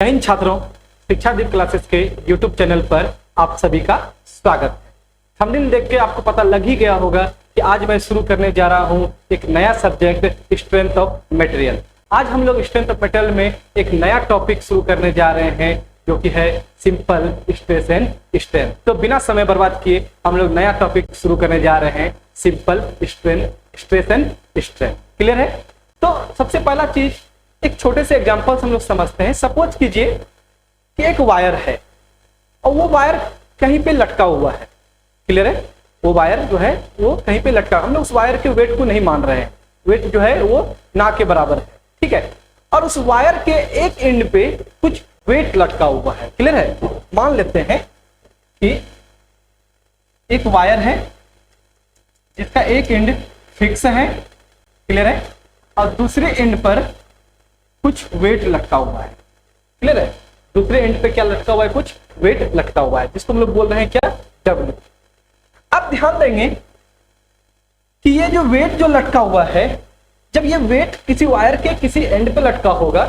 जय हिंद छात्रों, शिक्षा दीप क्लासेस के YouTube चैनल पर आप सभी का स्वागत है। थंबनेल देख के आपको पता लग ही गया होगा कि आज मैं शुरू करने जा रहा हूं एक नया सब्जेक्ट स्ट्रेंथ ऑफ मटेरियल। आज हम लोग स्ट्रेंथ ऑफ मटेरियल में एक नया टॉपिक शुरू करने जा रहे हैं जो कि है सिंपल स्ट्रेस एंड स्ट्रेन। तो बिना समय बर्बाद किए हम लोग नया टॉपिक शुरू करने जा रहे हैं simple stress and strain. Clear है? तो सबसे पहला चीज एक छोटे से एग्जांपल्स हम लोग समझते हैं। सपोज कीजिए कि एक वायर है और वो वायर कहीं पे लटका हुआ है। क्लियर है? वो वायर जो है वो कहीं पे लटका, हम लोग उस वायर के वेट को नहीं मान रहे हैं, वेट जो है वो ना के बराबर है। ठीक है? और उस वायर के एक एंड पे कुछ वेट लटका हुआ है। क्लियर है? मान लेते हैं कि एक वायर है जिसका एक एंड फिक्स है। क्लियर है? और दूसरे एंड पर कुछ वेट लटका हुआ है। क्लियर है? दूसरे एंड पे क्या लटका हुआ है? कुछ वेट लटका हुआ है, जिसको हम लोग बोल रहे हैं क्या? W। अब ध्यान देंगे कि ये जो वेट जो लटका हुआ है, जब ये वेट किसी वायर के किसी एंड पे लटका होगा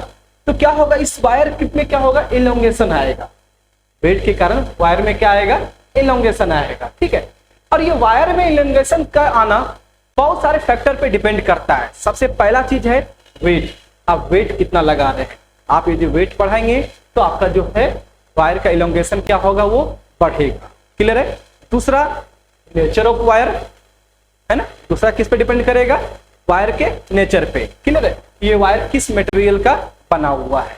तो क्या होगा? इस वायर में क्या होगा? इलोंगेशन आएगा। वेट के कारण वायर में क्या आएगा? इलोंगेशन आएगा। ठीक है? और ये वायर में इलोंगेशन का आना बहुत सारे फैक्टर पे डिपेंड करता है। सबसे पहला चीज है वेट। आप वेट कितना लगा रहे हैं। आप यदि वेट बढ़ाएंगे तो आपका जो है वायर का इलोंगेशन क्या होगा? वो बढ़ेगा। क्लियर है? दूसरा नेचर ऑफ वायर है ना। दूसरा किस पे डिपेंड करेगा? वायर के नेचर पे। क्लियर है? ये वायर किस मटेरियल का बना हुआ है।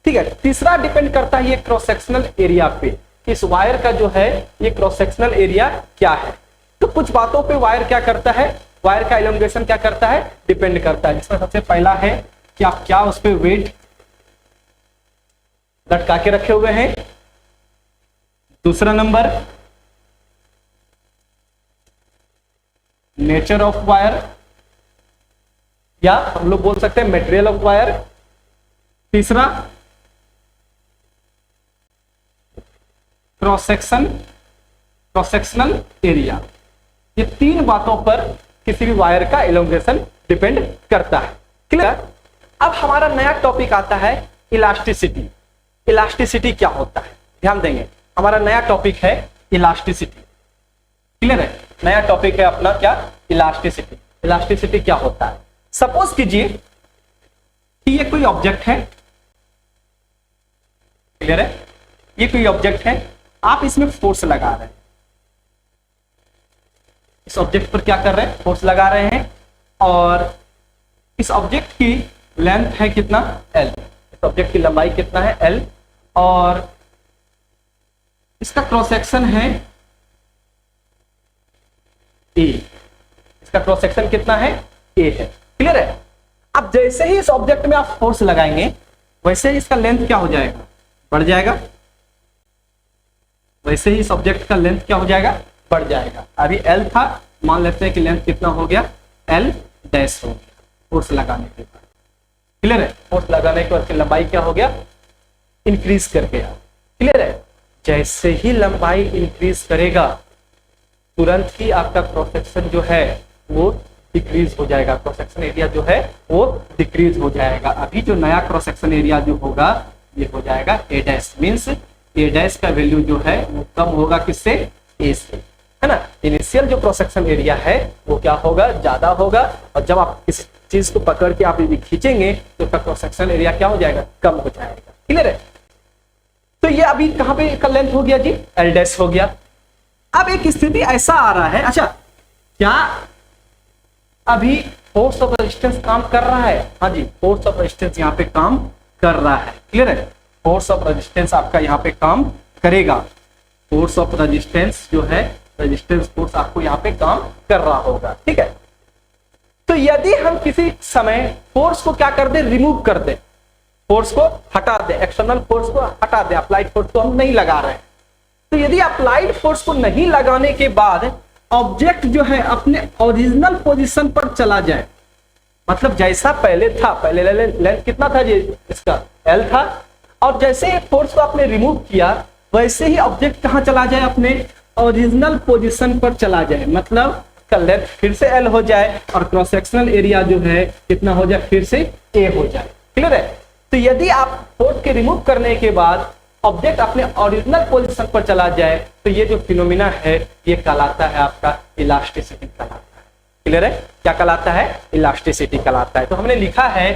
ठीक है? तीसरा डिपेंड करता है ये क्रॉस सेक्शनल एरिया पे। इस वायर का जो है ये क्रॉस सेक्शनल एरिया क्या है। तो कुछ बातों पे वायर क्या करता है, वायर का इलोंगेशन क्या करता है, डिपेंड करता है। जिसमें सबसे पहला है कि आप क्या उस पे वेट लटका के रखे हुए हैं। दूसरा नंबर नेचर ऑफ वायर, या हम लोग बोल सकते हैं मटेरियल ऑफ वायर। तीसरा क्रॉस सेक्शनल एरिया। ये तीन बातों पर किसी भी वायर का इलोंगेशन डिपेंड करता है। क्लियर? अब हमारा नया टॉपिक आता है इलास्टिसिटी। इलास्टिसिटी क्या होता है? ध्यान देंगे, हमारा नया टॉपिक है इलास्टिसिटी। क्लियर है? नया टॉपिक है अपना क्या? इलास्टिसिटी। इलास्टिसिटी क्या होता है? सपोज कीजिए कि ये कोई ऑब्जेक्ट है। क्लियर है? ये कोई ऑब्जेक्ट है, आप इसमें फोर्स लगा रहे हैं। इस ऑब्जेक्ट पर क्या कर रहे हैं? फोर्स लगा रहे हैं। और इस ऑब्जेक्ट की लेंथ है कितना? L। इस ऑब्जेक्ट की लंबाई कितना है? L। और इसका क्रॉस सेक्शन है A। इसका क्रॉस सेक्शन कितना है? A है। क्लियर है? अब जैसे ही इस ऑब्जेक्ट में आप फोर्स लगाएंगे वैसे ही इसका लेंथ क्या हो जाएगा? बढ़ जाएगा। वैसे ही इस ऑब्जेक्ट का लेंथ क्या हो जाएगा? बढ़ जाएगा। अभी L था, मान लेते हैं कि लेंथ कितना हो गया? L डैश हो गया फोर्स लगाने के बाद। क्लियर है? फोर्स लगाने के बाद लंबाई क्या हो गया? इंक्रीज कर गया। क्लियर है? जैसे ही लंबाई इंक्रीज करेगा तुरंत ही आपका क्रॉस सेक्शन जो है वो डिक्रीज हो जाएगा। क्रॉस सेक्शन एरिया जो है वो डिक्रीज हो जाएगा। अभी जो नया क्रॉस सेक्शन एरिया जो होगा ये हो जाएगा A dash. Means A dash का वैल्यू जो है वो कम होगा किससे? A से, है ना। इनिशियल जो क्रॉस सेक्शन एरिया है वो क्या होगा? ज्यादा होगा। और जब आप किसी चीज को पकड़ के आप यदि खींचेंगे तो उसका क्रॉस सेक्शन एरिया क्या हो जाएगा? कम हो जाएगा। क्लियर है? तो ये अभी कहां पे का लेंथ हो गया जी? L डैश हो गया। अब एक स्थिति ऐसा आ रहा है, अच्छा क्या अभी फोर्स ऑफ रेजिस्टेंस काम कर रहा है? हाँ जी, फोर्स ऑफ रेजिस्टेंस यहाँ पे काम कर रहा है। क्लियर है? फोर्स ऑफ रेजिस्टेंस आपका यहाँ पे काम करेगा। फोर्स ऑफ रेजिस्टेंस जो है, रेजिस्टेंस फोर्स आपको यहाँ पे काम कर रहा होगा। ठीक है? तो यदि हम किसी समय फोर्स को क्या कर दे? रिमूव कर दे, फोर्स को हटा दे, एक्सटर्नल फोर्स को हटा दे, अप्लाइड फोर्स को हम नहीं लगा रहे हैं। तो यदि अप्लाइड फोर्स को नहीं लगाने के बाद ऑब्जेक्ट जो है अपने ओरिजिनल पोजीशन पर चला जाए, मतलब जैसा पहले था, पहले लेंथ कितना था जी? इसका L था। और जैसे ही फोर्स को आपने रिमूव किया वैसे ही ऑब्जेक्ट कहां चला जाए? अपने ओरिजिनल पोजीशन पर चला जाए। मतलब का लेंथ फिर से L हो जाए और क्रॉस सेक्शनल एरिया जो है कितना हो जाए? फिर से A हो जाए। क्लियर है? तो यदि आप फोर्स के रिमूव करने के बाद ऑब्जेक्ट अपने ओरिजिनल पोजीशन पर चला जाए तो ये जो फिनोमिना है ये कहलाता है आपका इलास्टिसिटी कहलाता है। क्लियर है? क्या कहलाता है? इलास्टिसिटी कहलाता है। तो हमने लिखा है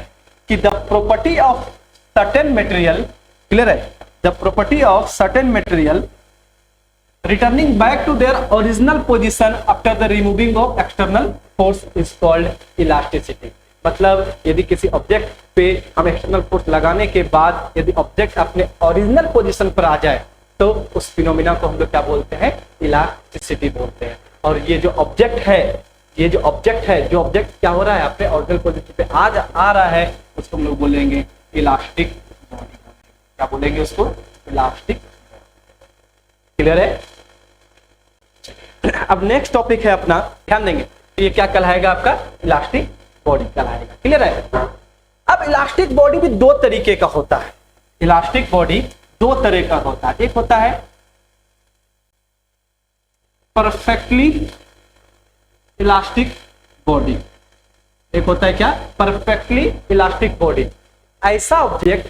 कि the property of certain material, clear है, the property of certain material returning back to their original position after the removing of external force is called elasticity. मतलब यदि किसी ऑब्जेक्ट पे हम एक्सटर्नल फोर्स लगाने के बाद यदि ऑब्जेक्ट अपने ओरिजिनल पोजीशन पर आ जाए तो उस फिनोमिना को हम लोग क्या बोलते हैं? इलास्टिसिटी बोलते हैं। और ये जो ऑब्जेक्ट है, जो ऑब्जेक्ट क्या हो रहा है? अपने ओरिजिनल पोजीशन पे आ रहा है, उसको हम लोग बोलेंगे इलास्टिक बॉडी। क्या बोलेंगे उसको? इलास्टिक। क्लियर है? अब नेक्स्ट टॉपिक है अपना, ध्यान देंगे, ये क्या कहलाएगा? आपका इलास्टिक बॉडी कहलाएगा। क्लियर है? अब इलास्टिक बॉडी भी दो तरीके का होता है। इलास्टिक बॉडी दो तरह का होता है। एक होता है परफेक्टली इलास्टिक बॉडी, एक होता है क्या? Perfectly elastic body. ऐसा ऑब्जेक्ट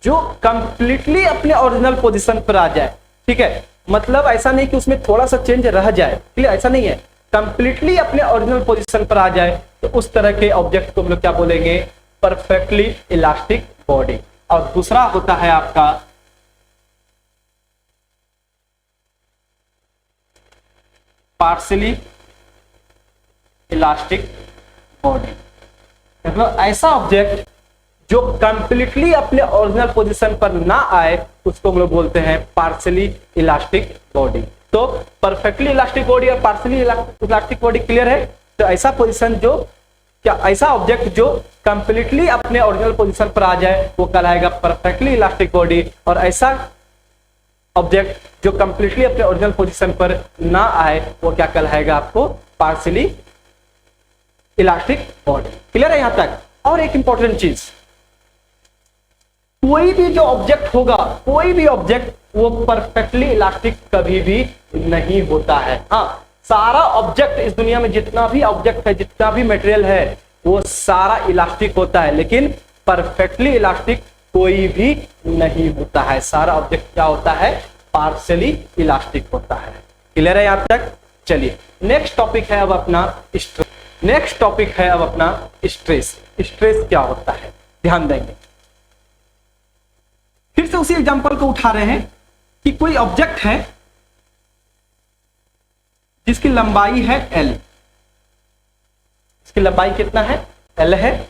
जो कंप्लीटली अपने ओरिजिनल पोजीशन पर आ जाए। ठीक है? मतलब ऐसा नहीं कि उसमें थोड़ा सा चेंज रह जाए। क्लियर? ऐसा नहीं है, कंप्लीटली अपने ओरिजिनल पोजीशन पर आ जाए तो उस तरह के ऑब्जेक्ट को हम लोग क्या बोलेंगे? Perfectly elastic body. और दूसरा होता है आपका पार्शियली इलास्टिक बॉडी। मतलब ऐसा ऑब्जेक्ट जो कंप्लीटली अपने ओरिजिनल पोजीशन पर ना आए उसको हम लोग बोलते हैं पार्शियली इलास्टिक बॉडी। तो परफेक्टली इलास्टिक बॉडी और पार्शियली इलास्टिक बॉडी क्लियर है? तो ऐसा पोजीशन जो क्या ऐसा ऑब्जेक्ट जो कंप्लीटली अपने ओरिजिनल पोजीशन पर आ जाए वो कहलाएगा परफेक्टली इलास्टिक बॉडी। और ऐसा ऑब्जेक्ट जो कंप्लीटली अपने ओरिजिनल पोजीशन पर ना आए वो क्या कहलाएगा? आपको पार्शियली इलास्टिक बॉडी। क्लियर है यहां तक? और एक इंपॉर्टेंट चीज, कोई भी जो ऑब्जेक्ट होगा, कोई भी ऑब्जेक्ट वो परफेक्टली इलास्टिक कभी भी नहीं होता है। हाँ, सारा ऑब्जेक्ट इस दुनिया में जितना भी ऑब्जेक्ट है, जितना भी मटेरियल है, वो सारा इलास्टिक होता है, लेकिन परफेक्टली इलास्टिक कोई भी नहीं होता है। सारा ऑब्जेक्ट क्या होता है? पार्शियली इलास्टिक होता है। क्लियर है यहां तक? चलिए नेक्स्ट टॉपिक है अब अपना स्ट्रेस। नेक्स्ट टॉपिक है अब अपना स्ट्रेस। स्ट्रेस क्या होता है? ध्यान देंगे, फिर से उसी एग्जांपल को उठा रहे हैं कि कोई ऑब्जेक्ट है जिसकी लंबाई है L। इसकी लंबाई कितना है? L है।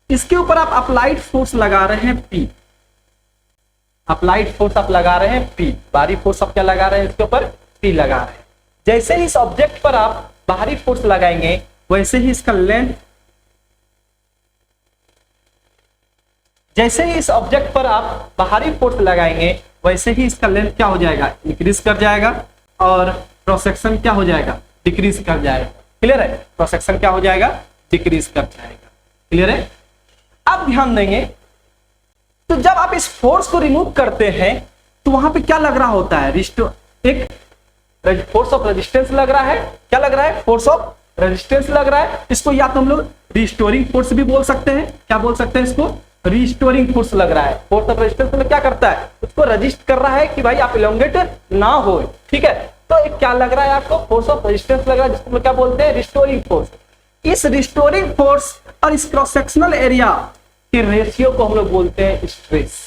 इसके ऊपर आप अप्लाइड फोर्स लगा रहे हैं P। अप्लाइड फोर्स आप लगा रहे हैं P। बाहरी फोर्स आप क्या लगा रहे हैं? इसके ऊपर P लगा रहे हैं। जैसे ही इस ऑब्जेक्ट पर आप बाहरी फोर्स लगाएंगे वैसे ही इसका लेंथ, जैसे ही इस ऑब्जेक्ट पर आप बाहरी फोर्स लगाएंगे वैसे ही इसका लेंथ क्या हो जाएगा? इंक्रीज कर जाएगा और क्रॉस सेक्शन क्या हो जाएगा? डिक्रीज कर जाएगा। क्लियर है? क्रॉस सेक्शन क्या हो जाएगा? डिक्रीज कर जाएगा। क्लियर है? अब ध्यान देंगे, तो जब आप इस फोर्स को रिमूव करते हैं तो वहां पे क्या लग रहा होता है? एक फोर्स ऑफ रेजिस्टेंस लग रहा है। क्या लग रहा है? फोर्स ऑफ रेजिस्टेंस लग रहा है। इसको या तो हम लोग रिस्टोरिंग फोर्स भी बोल सकते हैं। क्या बोल सकते हैं इसको? रिस्टोरिंग फोर्स लग रहा है। फोर्स ऑफ रेजिस्टेंस में क्या करता है? उसको रजिस्ट कर रहा है कि भाई आप इलोंगेट ना हो। ठीक है? तो एक क्या लग रहा है आपको? फोर्स ऑफ रेजिस्टेंस लग रहा है, जिसको क्या बोलते हैं? Restoring force. इस रिस्टोरिंग फोर्स और इस क्रॉस सेक्शनल एरिया के रेशियो को हम लोग बोलते हैं स्ट्रेस।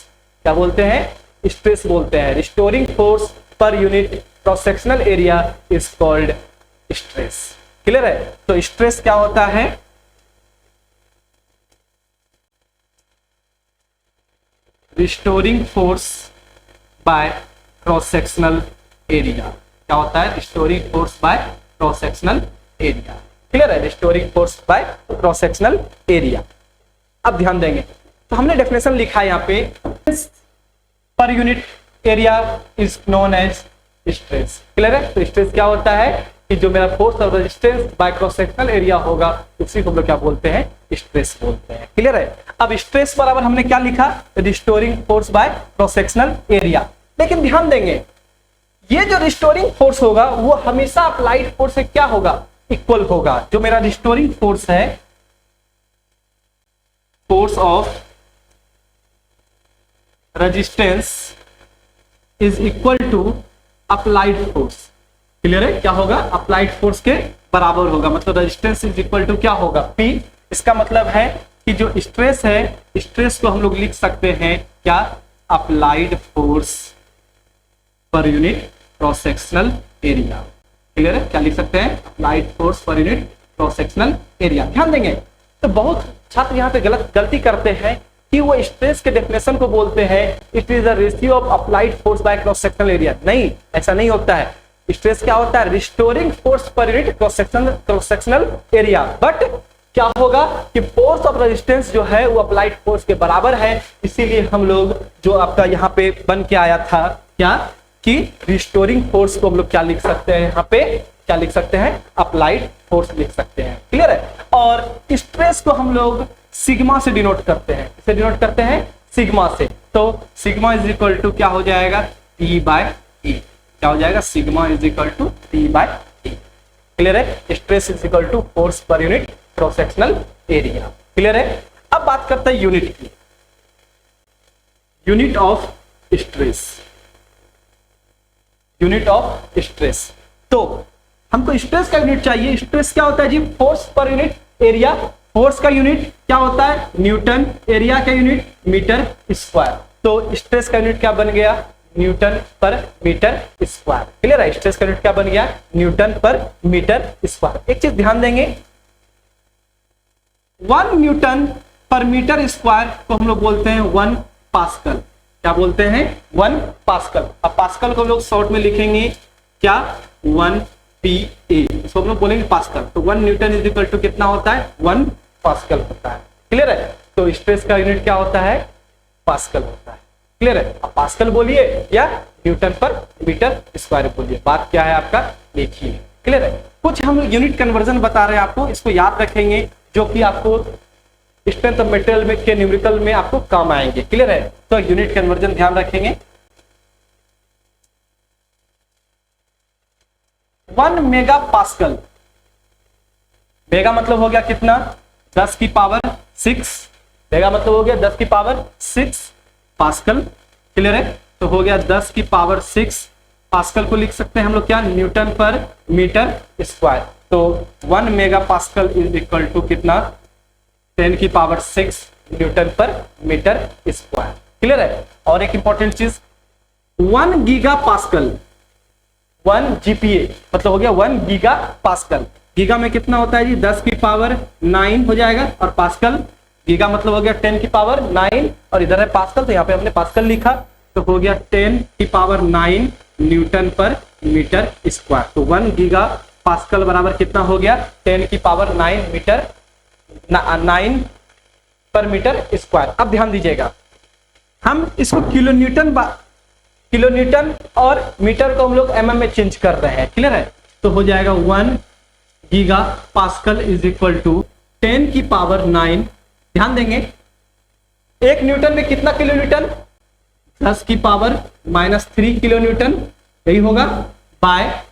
क्या बोलते हैं? स्ट्रेस बोलते हैं। Restoring force per unit cross sectional area is called stress. Clear है? तो स्ट्रेस क्या होता है? Restoring force by cross sectional area. क्या होता है? Restoring force by cross sectional area. Clear है? Restoring force by cross sectional area. अब ध्यान देंगे, तो हमने डेफिनेशन लिखा है यहाँ पे, per unit area is known as stress. Clear है? तो स्ट्रेस क्या होता है कि जो मेरा force of resistance by cross sectional area होगा उसी को हम लोग क्या बोलते हैं? स्ट्रेस बोलते हैं। क्लियर है? अब स्ट्रेस बराबर हमने क्या लिखा? Restoring force by cross sectional area. लेकिन ध्यान देंगे, ये जो रिस्टोरिंग फोर्स होगा वो हमेशा अप्लाइड फोर्स से क्या होगा? इक्वल होगा। जो मेरा रिस्टोरिंग फोर्स है, force of resistance is equal to applied force. Clear है? क्या होगा? अप्लाइड फोर्स के बराबर होगा। मतलब रेजिस्टेंस इज इक्वल टू क्या होगा? P। इसका मतलब है कि जो स्ट्रेस है, स्ट्रेस को हम लोग लिख सकते हैं क्या? Applied force per unit cross sectional area. Clear है? क्या लिख सकते हैं? Applied force per unit cross sectional area. ध्यान देंगे। तो बहुत छात्र यहाँ पे गलती करते हैं कि वो स्ट्रेस के डेफिनेशन को बोलते हैं it is the ratio of applied force by cross sectional area. नहीं, ऐसा नहीं होता है। स्ट्रेस क्या होता है? Restoring force per unit cross sectional area. But क्या होगा कि फोर्स ऑफ रेजिस्टेंस जो है वो अप्लाइड फोर्स के बराबर है। इसीलिए हम लोग जो आपका यहाँ पे बन के आया था क्या कि रिस्टोरिंग फोर्स को हम लोग क्या लिख सकते हैं? यहाँ पे क्या लिख सकते हैं? अप्लाइड फोर्स लिख सकते हैं। क्लियर है? और स्ट्रेस को हम लोग सिग्मा से डिनोट करते हैं। इसे डिनोट करते हैं सिग्मा से। तो सिग्मा इज इक्वल टू क्या हो जाएगा? T by E। क्या हो जाएगा? Sigma is equal to T by E। Clear है? Stress is equal to force per unit cross sectional area. Clear है? अब बात करते हैं यूनिट की। Unit of stress, unit of stress. तो हमको स्ट्रेस का यूनिट चाहिए। स्ट्रेस क्या होता है जी? Force per unit area. Force का यूनिट क्या होता है? न्यूटन। एरिया का यूनिट मीटर स्क्वायर। तो स्ट्रेस का यूनिट क्या बन गया? Newton per metre square. Clear है? स्ट्रेस का यूनिट क्या बन गया? Newton per metre square. एक चीज ध्यान देंगे, 1 न्यूटन पर मीटर स्क्वायर को हम लोग बोलते हैं 1 पास्कल। क्या बोलते हैं? 1 पास्कल। अब पास्कल को हम लोग शॉर्ट में लिखेंगे क्या? 1 PA। इसको हम लोग बोलेंगे पास्कल। तो 1 न्यूटन इज इक्वल टू कितना होता है? 1 पास्कल होता है। क्लियर है? तो स्ट्रेस का यूनिट क्या होता है? पास्कल होता है। क्लियर है? आप पास्कल बोलिए या न्यूटन पर मीटर स्क्वायर बोलिए, बात क्या है आपका? एक ही है। क्लियर है? कुछ हम यूनिट कन्वर्जन बता रहे हैं आपको, इसको याद रखेंगे जो कि आपको स्ट्रेंथ ऑफ मटेरियल में के न्यूमेरिकल में आपको काम आएंगे। क्लियर है? तो यूनिट कन्वर्जन ध्यान रखेंगे। 1 मेगा पास्कल। मेगा मतलब हो गया कितना? 10 की पावर 6। मेगा मतलब हो गया 10 की पावर 6 पास्कल। क्लियर है? तो हो गया 10 की पावर 6 पास्कल को लिख सकते हैं हम लोग क्या? Newton per metre square. तो 1 mega pascal is equal to कितना? 10 की power 6 newton per metre square. Clear है? और एक इंपॉर्टेंट चीज, 1 गीगा पास्कल, 1 GPa मतलब हो गया 1 गीगा पास्कल। गीगा में कितना होता है जी? 10 की पावर 9 हो जाएगा। और पास्कल, गीगा मतलब हो गया 10 की पावर 9 और इधर है पास्कल, तो यहाँ पे हमने पास्कल लिखा। तो हो गया 10 की power 9 newton per metre square. तो 1 गीगा पास्कल बराबर कितना हो गया? 10 की पावर 9 पर मीटर स्क्वायर। अब ध्यान दीजिएगा, हम इसको किलो न्यूटन और मीटर को हम लोग mm में चेंज कर रहे हैं। क्लियर है? तो हो जाएगा 1 giga pascal is equal to 10 की पावर 9। ध्यान देंगे, 1 न्यूटन में कितना किलो न्यूटन? 10 की पावर -3 किलो न्यूटन। यही होगा बाय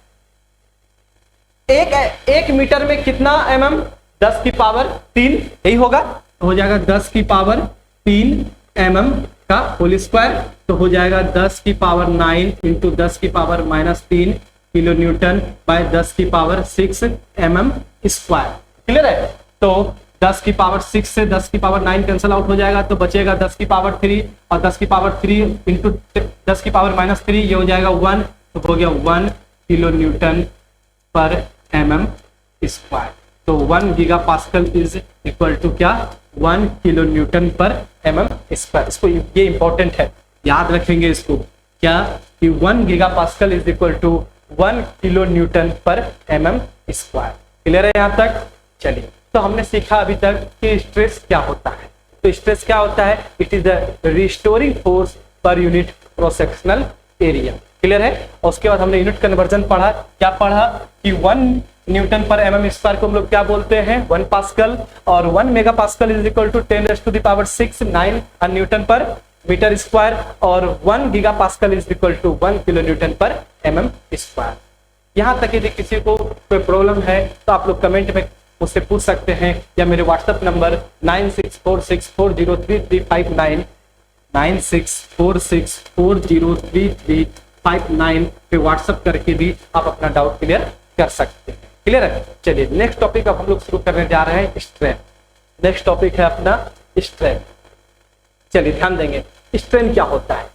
एक मीटर में कितना mm? 10 की पावर 3। यही होगा। तो हो जाएगा 10 की पावर 3 mm का होल स्क्वायर। तो हो जाएगा 10 की पावर 9 इंटू 10 की पावर -3 किलो न्यूटन बाय 10 की पावर 6 mm स्क्वायर। क्लियर है? तो 10 की पावर 6 से 10 की पावर 9 कैंसिल आउट हो जाएगा, तो बचेगा 10 की पावर 3 और 10 की पावर 3 इंटू 10 की पावर -3, ये हो जाएगा 1। तो हो गया 1 kilo newton per mm square. तो 1 giga pascal is equal to क्या? 1 kilo newton per mm square. इसको ये इंपॉर्टेंट है, याद रखेंगे इसको क्या कि 1 giga pascal is equal to 1 kilo newton per mm square. Clear है यहाँ तक? चलिए, तो हमने सीखा अभी तक कि स्ट्रेस क्या होता है। तो स्ट्रेस क्या होता है? It is the restoring force per unit cross sectional area. Clear है? और उसके बाद हमने यूनिट कन्वर्जन पढ़ा। क्या पढ़ा कि 1 न्यूटन पर mm स्क्वायर को हम लोग क्या बोलते हैं? 1 पास्कल। और 1 mega pascal is equal to 10⁻⁶ 9 newton per metre square. और 1 giga pascal is equal to 1 kilo newton per mm square. यहाँ तक यदि किसी को कोई प्रॉब्लम है तो आप लोग कमेंट में मुझसे पूछ सकते हैं, या मेरे व्हाट्सएप नंबर 9646403359 9646403359 पे व्हाट्सएप करके भी आप अपना डाउट क्लियर कर सकते हैं। क्लियर है? चलिए नेक्स्ट टॉपिक अब हम लोग शुरू करने जा रहे हैं स्ट्रेन। नेक्स्ट टॉपिक है अपना स्ट्रेन। चलिए ध्यान देंगे स्ट्रेन क्या होता है।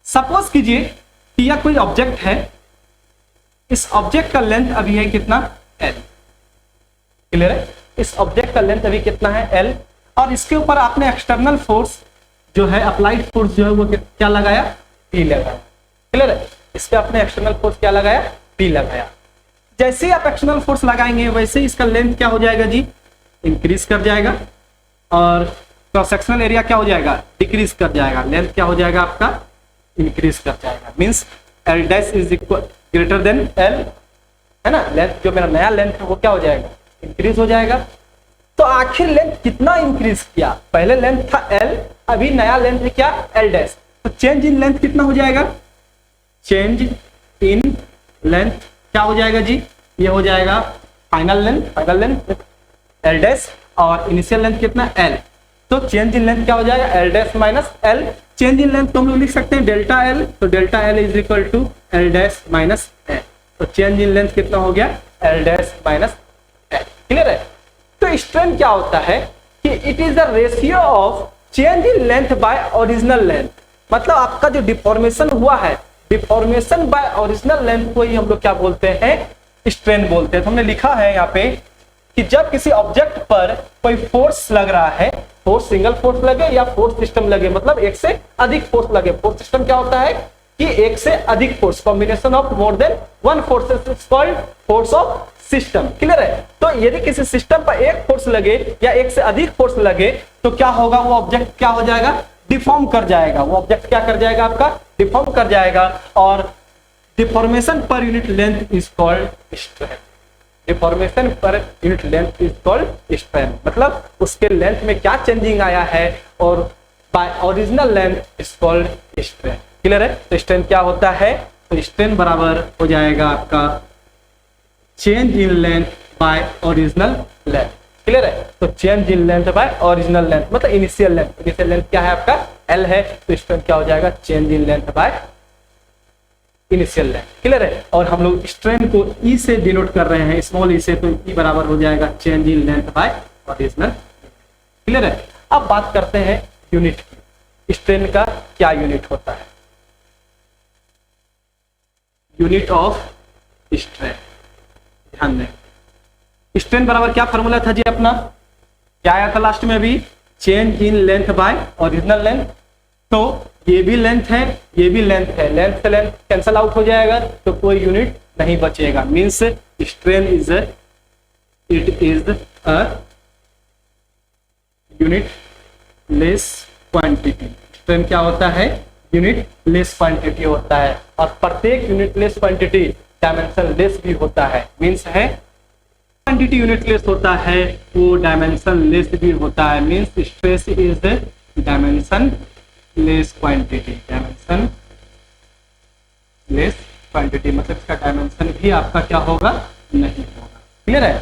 सपोज कीजिए कि यह कोई ऑब्जेक्ट है, इस ऑब्जेक्ट का लेंथ अभी है कितना L। क्लियर है? इस ऑब्जेक्ट का लेंथ अभी कितना है L, और इसके ऊपर आपने एक्सटर्नल फोर्स जो है, अप्लाइड फोर्स जो है वो क्या लगाया, P लगाया। क्लियर है? इस पे आपने एक्सटर्नल फोर्स क्या लगाया, P लगाया। जैसे ही आप एक्सटर्नल फोर्स लगाएंगे वैसे ही इसका लेंथ क्या हो जाएगा जी, इंक्रीज कर जाएगा, और क्रॉस सेक्शनल एरिया क्या हो जाएगा, डिक्रीज कर जाएगा। लेंथ क्या हो जाएगा आपका, इंक्रीज कर जाएगा। Means L dash is equal greater than L, है ना। लेंथ जो मेरा नया लेंथ है वो क्या हो जाएगा, इंक्रीज हो जाएगा। तो आखिर लेंथ कितना इंक्रीज किया, पहले लेंथ था L, अभी नया लेंथ है क्या, L डैश। तो चेंज इन लेंथ कितना हो जाएगा, चेंज इन लेंथ क्या हो जाएगा जी, ये हो जाएगा फाइनल लेंथ L डैश, और इनिशियल लेंथ कितना L। तो चेंज इन लेंथ क्या हो जाएगा, L dash minus L। Change in length तो हम लोग लिख सकते हैं डेल्टा L, तो delta L is equal to L dash minus L। तो चेंज इन लेंथ कितना हो गया, L dash minus L। Clear है? तो स्ट्रेन क्या होता है कि it is the ratio of change in length bye original length. मतलब आपका जो डिफॉर्मेशन हुआ है, डिफॉर्मेशन बाय ओरिजिनल लेंथ को ही हम लोग क्या बोलते हैं, स्ट्रेन बोलते हैं। तो हमने लिखा है यहाँ पे कि जब किसी ऑब्जेक्ट पर कोई फोर्स लग रहा है, फोर्स सिंगल फोर्स लगे या फोर्स सिस्टम लगे, मतलब एक से अधिक फोर्स लगे। फोर्स सिस्टम क्या होता है कि एक से अधिक force, combination of more than one force is called force of system. Clear है? तो यदि किसी सिस्टम पर एक फोर्स लगे या एक से अधिक फोर्स लगे तो क्या होगा, वो ऑब्जेक्ट क्या हो जाएगा, डिफॉर्म कर जाएगा। वो ऑब्जेक्ट क्या कर जाएगा, आपका डिफॉर्म कर जाएगा, और deformation per unit length is called strain. Deformation per unit length is called strain, मतलब उसके लेंथ में क्या चेंजिंग आया है, और by original length is called strain. Clear है? तो स्ट्रेन क्या होता है, तो स्ट्रेन बराबर हो जाएगा आपका change in length bye original length. Clear है? तो change in length bye original length मतलब इनिशियल लेंथ। इनिशियल लेंथ क्या है आपका L है, तो स्ट्रेन क्या हो जाएगा, change in length by initial length. Clear है? और हम लोग स्ट्रेन को E से डिनोट कर रहे हैं, स्मॉल E से, तो E बराबर हो जाएगा change in length bye original. Clear है? अब बात करते हैं यूनिट की। स्ट्रेन का क्या यूनिट होता है, यूनिट ऑफ स्ट्रेन। ध्यान दें, स्ट्रेन बराबर क्या फॉर्मूला था जी अपना, क्या आया था लास्ट में अभी, change in length bye original length. तो ये भी लेंथ है, ये भी लेंथ है, लेंथ से लेंथ कैंसल आउट हो जाएगा, तो कोई यूनिट नहीं बचेगा। Means strain is it is a unit less quantity. Strain क्या होता है, यूनिट लेस क्वांटिटी होता है, और प्रत्येक unit less quantity dimension less भी होता है। मींस है क्वांटिटी यूनिट लेस होता है, वो डायमेंशन लेस भी होता है। Means stress is dimension less quantity. Dimension less quantity मतलब इसका डायमेंशन भी आपका क्या होगा, नहीं होगा। क्लियर है?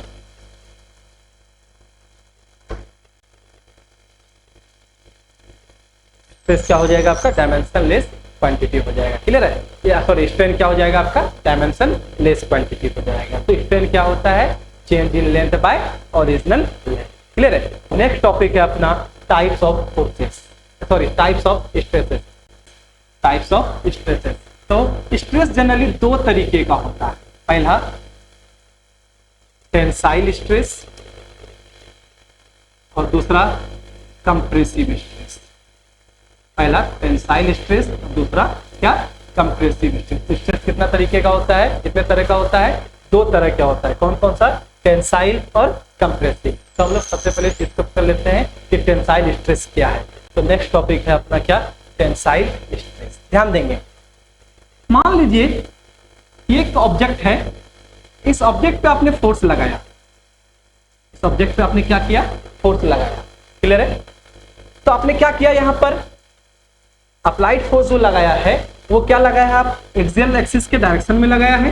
स्ट्रेस क्या हो जाएगा आपका, डायमेंशन लेस क्वांटिटी हो जाएगा। क्लियर है? या सॉरी, स्ट्रेन क्या हो जाएगा आपका, डायमेंशन लेस क्वांटिटी हो जाएगा। तो स्ट्रेन क्या होता है, change in length bye original length. Clear है? नेक्स्ट टॉपिक है अपना types of forces, sorry types of stresses. Types of stresses, तो स्ट्रेस जनरली दो तरीके का होता है। पहला टेंसाइल स्ट्रेस, और दूसरा कंप्रेसिव स्ट्रेस। पहला टेंसाइल स्ट्रेस, दूसरा क्या, कंप्रेसिव स्ट्रेस। स्ट्रेस कितना तरीके का होता है, कितने तरह का होता है, दो तरह का होता है। कौन कौन सा, टेंसाइल और कंप्रेसिव। तो हम लोग सबसे पहले डिस्कस कर लेते हैं कि टेंसाइल स्ट्रेस क्या है। तो नेक्स्ट टॉपिक है अपना क्या, टेंसाइल स्ट्रेस। ध्यान देंगे, मान लीजिए ये एक ऑब्जेक्ट है, इस ऑब्जेक्ट पे आपने फोर्स लगाया, इस ऑब्जेक्ट पे आपने क्या किया, फोर्स लगाया। क्लियर है? तो आपने क्या किया, यहां पर अप्लाइड फोर्स जो लगाया है वो क्या लगाया है, आप एक्सियल एक्सिस के डायरेक्शन में लगाया है।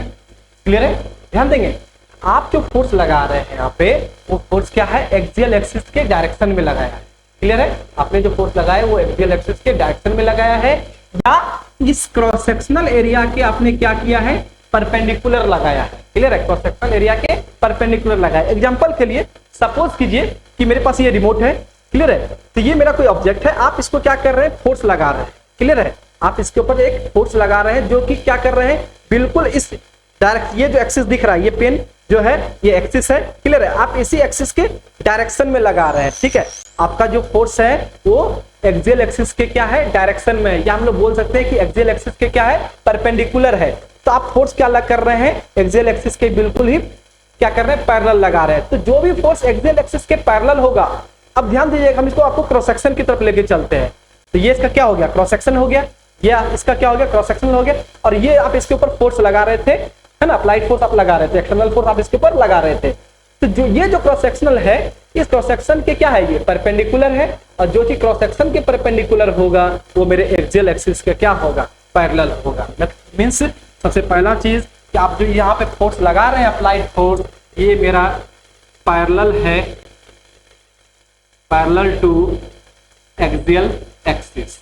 क्लियर है? ध्यान देंगे, आप जो फोर्स लगा रहे हैं यहाँ पे, वो फोर्स क्या है, एक्सियल एक्सिस के डायरेक्शन में लगाया है। क्लियर है? आपने जो फोर्स लगाया वो एक्सियल एक्सिस के डायरेक्शन में लगाया है या इस क्रॉस सेक्शनल एरिया के आपने क्या किया है, परपेंडिकुलर लगाया है। क्लियर है? क्रॉस सेक्शनल एरिया के परपेंडिकुलर लगाया। एग्जांपल के लिए सपोज कीजिए कि मेरे पास ये रिमोट है, क्लियर है? तो ये मेरा कोई ऑब्जेक्ट है, आप इसको क्या कर रहे हैं, फोर्स लगा रहे हैं। क्लियर है? आप इसके ऊपर एक फोर्स लगा रहे हैं जो कि क्या कर रहे हैं, बिल्कुल इस डायरेक्ट, ये जो एक्सिस दिख रहा है, ये पेन जो है ये एक्सिस है। क्लियर है? आप इसी एक्सिस के डायरेक्शन में लगा रहे हैं। ठीक है? आपका जो फोर्स है वो एक्सियल एक्सिस के क्या है, डायरेक्शन में है, या हम लोग बोल सकते हैं कि एक्सियल एक्सिस के क्या है, परपेंडिकुलर है। तो आप फोर्स क्या लग कर रहे हैं, एक्सियल एक्सिस के बिल्कुल ही क्या कर रहे हैं, पैरेलल लगा रहे हैं। तो जो भी फोर्स एक्सियल एक्सिस के पैरेलल होगा, अब ध्यान दीजिएगा, हम इसको आपको क्रॉस सेक्शन की तरफ लेके चलते हैं। तो ये इसका क्या हो गया, क्रॉस सेक्शन हो गया, ये इसका क्या हो गया, क्रॉस सेक्शन हो गया। और ये आप इसके ऊपर फोर्स लगा रहे थे, है ना, अप्लाइड फोर्स आप लगा रहे थे, एक्सटर्नल फोर्स आप इसके ऊपर लगा रहे थे। तो जो ये जो क्रॉस सेक्शनल है, इस क्रॉस सेक्शन के क्या है, ये परपेंडिकुलर है, और जो चीज क्रॉस सेक्शन के परपेंडिकुलर होगा वो मेरे एक्सियल एक्सिस के क्या होगा, पैरेलल होगा। मींस सबसे पहला चीज कि आप जो यहाँ पे फोर्स लगा रहे हैं, अप्लाइड फोर्स, ये मेरा पैरेलल है, पैरेलल टू एक्सियल एक्सिस।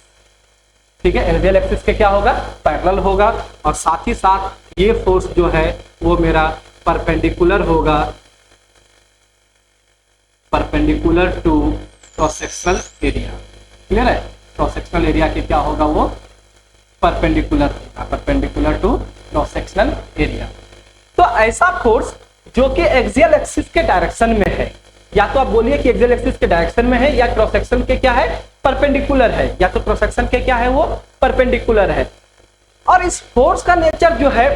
ठीक है? एक्सियल एक्सिस के क्या होगा, पैरेलल होगा, और साथ ही साथ ये फोर्स जो है वो मेरा परपेंडिकुलर होगा, perpendicular to cross sectional area. Clear है? क्रॉस सेक्शनल एरिया के क्या होगा, वो परपेंडिकुलर होगा, perpendicular to cross sectional area. तो ऐसा फोर्स जो कि एक्सियल एक्सिस के डायरेक्शन में है, या तो आप बोलिए कि एक्सियल एक्सिस के डायरेक्शन में है, या क्रॉस सेक्शन के क्या है, परपेंडिकुलर है, या तो क्रॉस सेक्शन के क्या है, वो परपेंडिकुलर है। और इस फोर्स का नेचर जो है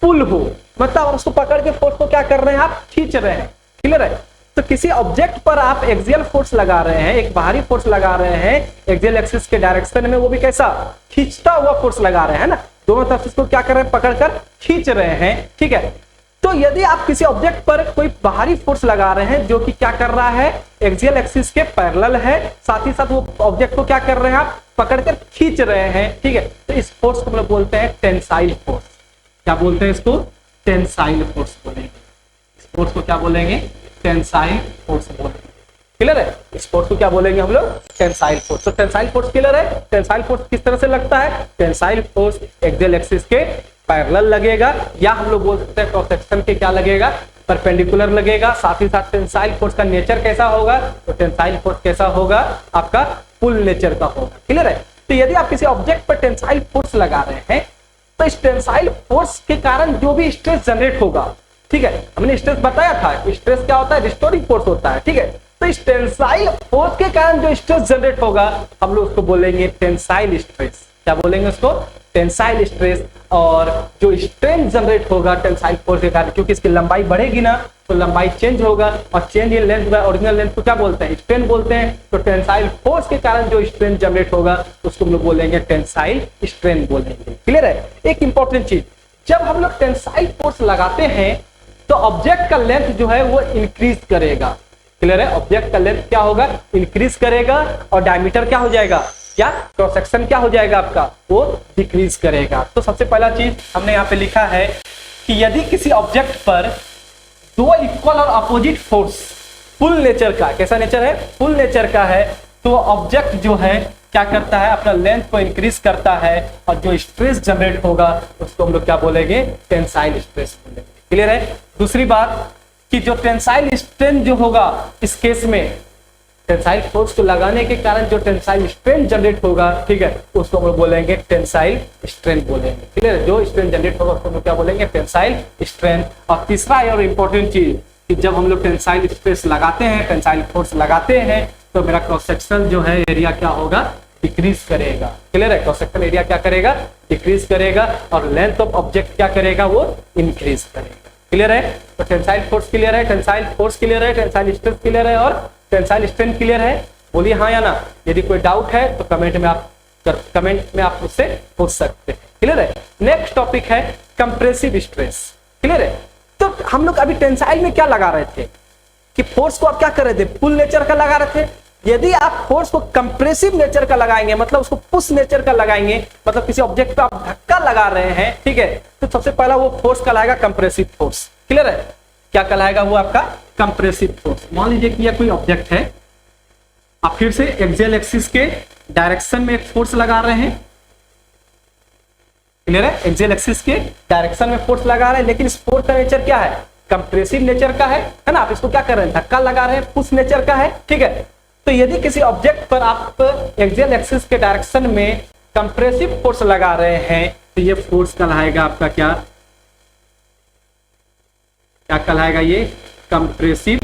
पुल हो, मतलब आप उसको पकड़ के फोर्स को क्या कर रहे हैं, आप खींच रहे हैं। क्लियर है? तो किसी ऑब्जेक्ट पर आप एक्सियल फोर्स लगा रहे हैं, एक बाहरी फोर्स लगा रहे हैं एक्सियल एक्सिस के डायरेक्शन में, वो भी कैसा, खींचता हुआ फोर्स लगा रहे हैं ना, दोनों तरफ इसको क्या कर रहे हैं, पकड़कर खींच रहे हैं। ठीक है? तो यदि आप किसी ऑब्जेक्ट पर कोई बाहरी फोर्स लगा रहे हैं जो कि क्या कर रहा है, एक्सियल एक्सिस के पैरेलल है, साथ ही साथ वो ऑब्जेक्ट को क्या कर रहे हैं, आप पकड़कर खींच रहे हैं। ठीक है? तो इस फोर्स को हम लोग बोलते हैं टेंसाइल फोर्स। क्या बोलते हैं इसको, टेंसाइल फोर्स बोलेंगे। इस फोर्स को क्या बोलेंगे, टेंसाइल फोर्स बोलेंगे। क्लियर है? इस फोर्स को क्या बोलेंगे हम लोग, टेंसाइल फोर्स। तो टेंसाइल फोर्स क्लियर है? टेंसाइल फोर्स किस तरह से लगता है, टेंसाइल फोर्स एक्सियल एक्सिस के पैरेलल लगेगा, या हम लोग बोल सकते हैं क्रॉस सेक्शन के क्या लगेगा, परपेंडिकुलर लगेगा। साथ ही साथ टेंसाइल फोर्स का नेचर कैसा होगा, तो टेंसाइल फोर्स कैसा होगा, आपका पुल नेचर का होगा। क्लियर है? तो यदि आप किसी ऑब्जेक्ट पर टेंसाइल फोर्स लगा रहे हैं, तो इस टेंसाइल फोर्स के कारण जो भी स्ट्रेस जनरेट होगा, ठीक है, हमने स्ट्रेस बताया था कि स्ट्रेस क्या होता है, रिस्टोरिंग फोर्स होता है। ठीक है? तो इस टेंसाइल फोर्स के कारण जो स्ट्रेस जनरेट होगा, हम लोग उसको बोलेंगे टेंसाइल स्ट्रेस। क्या बोलेंगे उसको, टेंसाइल स्ट्रेस। और जो स्ट्रेन जनरेट होगा टेंसाइल फोर्स के कारण, क्योंकि इसकी लंबाई बढ़ेगी ना, तो लंबाई चेंज होगा, और change in length bye original length को क्या बोलते हैं, स्ट्रेन बोलते हैं। तो टेंसाइल फोर्स के कारण जो स्ट्रेन जनरेट होगा उसको हम लोग बोलेंगे टेंसाइल स्ट्रेन बोलेंगे। क्लियर है? एक इंपॉर्टेंट चीज, जब हम लोग टेंसाइल फोर्स लगाते हैं तो ऑब्जेक्ट का लेंथ जो है वो इंक्रीज करेगा। क्लियर है? ऑब्जेक्ट का लेंथ क्या होगा, इंक्रीज करेगा, और डायमीटर क्या हो जाएगा, या क्रॉस सेक्शन क्या हो जाएगा आपका, वो डिक्रीज करेगा। तो सबसे पहला चीज हमने यहाँ पे लिखा है कि यदि किसी ऑब्जेक्ट पर दो इक्वल और अपोजिट फोर्स फुल नेचर का, कैसा नेचर है, फुल नेचर का है, तो ऑब्जेक्ट जो है क्या करता है, अपना लेंथ को इंक्रीज करता है, और जो स्ट्रेस जनरेट होगा उसको हम लोग क्या बोलेंगे, टेंसाइल स्ट्रेस बोलेंगे। क्लियर है? दूसरी बात कि जो टेंसाइल स्ट्रेन जो होगा, इस केस में टेंसाइल फोर्स को लगाने के कारण जो टेंसाइल स्ट्रेन जनरेट होगा, ठीक है, उसको हम लोग बोलेंगे टेंसाइल स्ट्रेन बोलेंगे। क्लियर है? जो स्ट्रेन जनरेट होगा उसको हम लोग क्या बोलेंगे, टेंसाइल स्ट्रेन। और तीसरा और इंपॉर्टेंट चीज कि जब हम लोग टेंसाइल स्ट्रेस लगाते हैं, टेंसाइल फोर्स लगाते हैं, तो मेरा क्रॉस सेक्शन जो है एरिया क्या होगा, डिक्रीज करेगा। क्लियर है? क्रॉस सेक्शन एरिया क्या करेगा, डिक्रीज करेगा, और लेंथ ऑफ ऑब्जेक्ट क्या करेगा, वो इंक्रीज करेगा। क्लियर है? तो टेंसाइल फोर्स क्लियर है, टेंसाइल फोर्स क्लियर है, टेंसाइल स्ट्रेस क्लियर है, और टेंसाइल स्ट्रेन क्लियर है। बोलिए हाँ या ना। यदि कोई डाउट है तो कमेंट में आप मुझसे पूछ सकते हैं। क्लियर है? नेक्स्ट टॉपिक है कंप्रेसिव स्ट्रेस। क्लियर है? तो हम लोग अभी टेंसाइल में क्या लगा रहे थे कि फोर्स को आप क्या कर रहे थे, पुल नेचर का लगा रहे थे। यदि आप फोर्स को कंप्रेसिव नेचर का लगाएंगे, मतलब उसको पुश नेचर का लगाएंगे, मतलब किसी ऑब्जेक्ट पे आप धक्का लगा रहे हैं, ठीक है, तो सबसे पहला वो फोर्स कहलाएगा कंप्रेसिव फोर्स। क्लियर है? क्या कहलाएगा वो आपका, कंप्रेसिव फोर्स। मान लीजिए कि यह कोई ऑब्जेक्ट है, आप फिर से एक्सियल एक्सिस के डायरेक्शन में एक फोर्स लगा रहे हैं, क्लियर है, एक्सियल एक्सिस के डायरेक्शन में फोर्स लगा रहे हैं, लेकिन इस फोर्स का नेचर क्या है, कंप्रेसिव नेचर का है ना। आप इसको क्या कर रहे हैं, धक्का लगा रहे हैं, पुश नेचर का है, ठीक है। तो यदि किसी ऑब्जेक्ट पर आप एक्सियल एक्सिस के डायरेक्शन में कंप्रेसिव फोर्स लगा रहे हैं तो ये फोर्स कहलाएगा आपका क्या कहलाएगा, ये कंप्रेसिव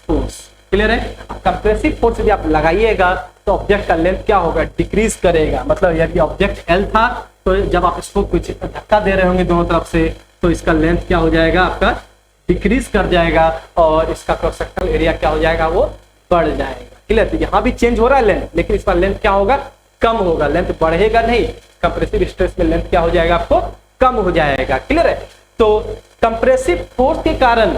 फोर्स, क्लियर है। कंप्रेसिव फोर्स यदि आप लगाइएगा तो ऑब्जेक्ट का लेंथ क्या होगा, डिक्रीज करेगा। मतलब यदि ऑब्जेक्ट एल था तो जब आप इसको कुछ धक्का दे रहे होंगे दोनों तरफ से तो इसका लेंथ क्या हो जाएगा, आपका डिक्रीज कर जाएगा और इसका क्रॉस सेक्शनल एरिया क्या हो जाएगा, वो बढ़ जाएगा, क्लियर। तो यहाँ भी चेंज हो रहा है लेंथ, लेकिन इसका लेंथ क्या होगा, कम होगा, लेंथ बढ़ेगा नहीं। कंप्रेसिव स्ट्रेस में लेंथ क्या हो जाएगा, आपको कम हो जाएगा, क्लियर है। तो कंप्रेसिव फोर्स के कारण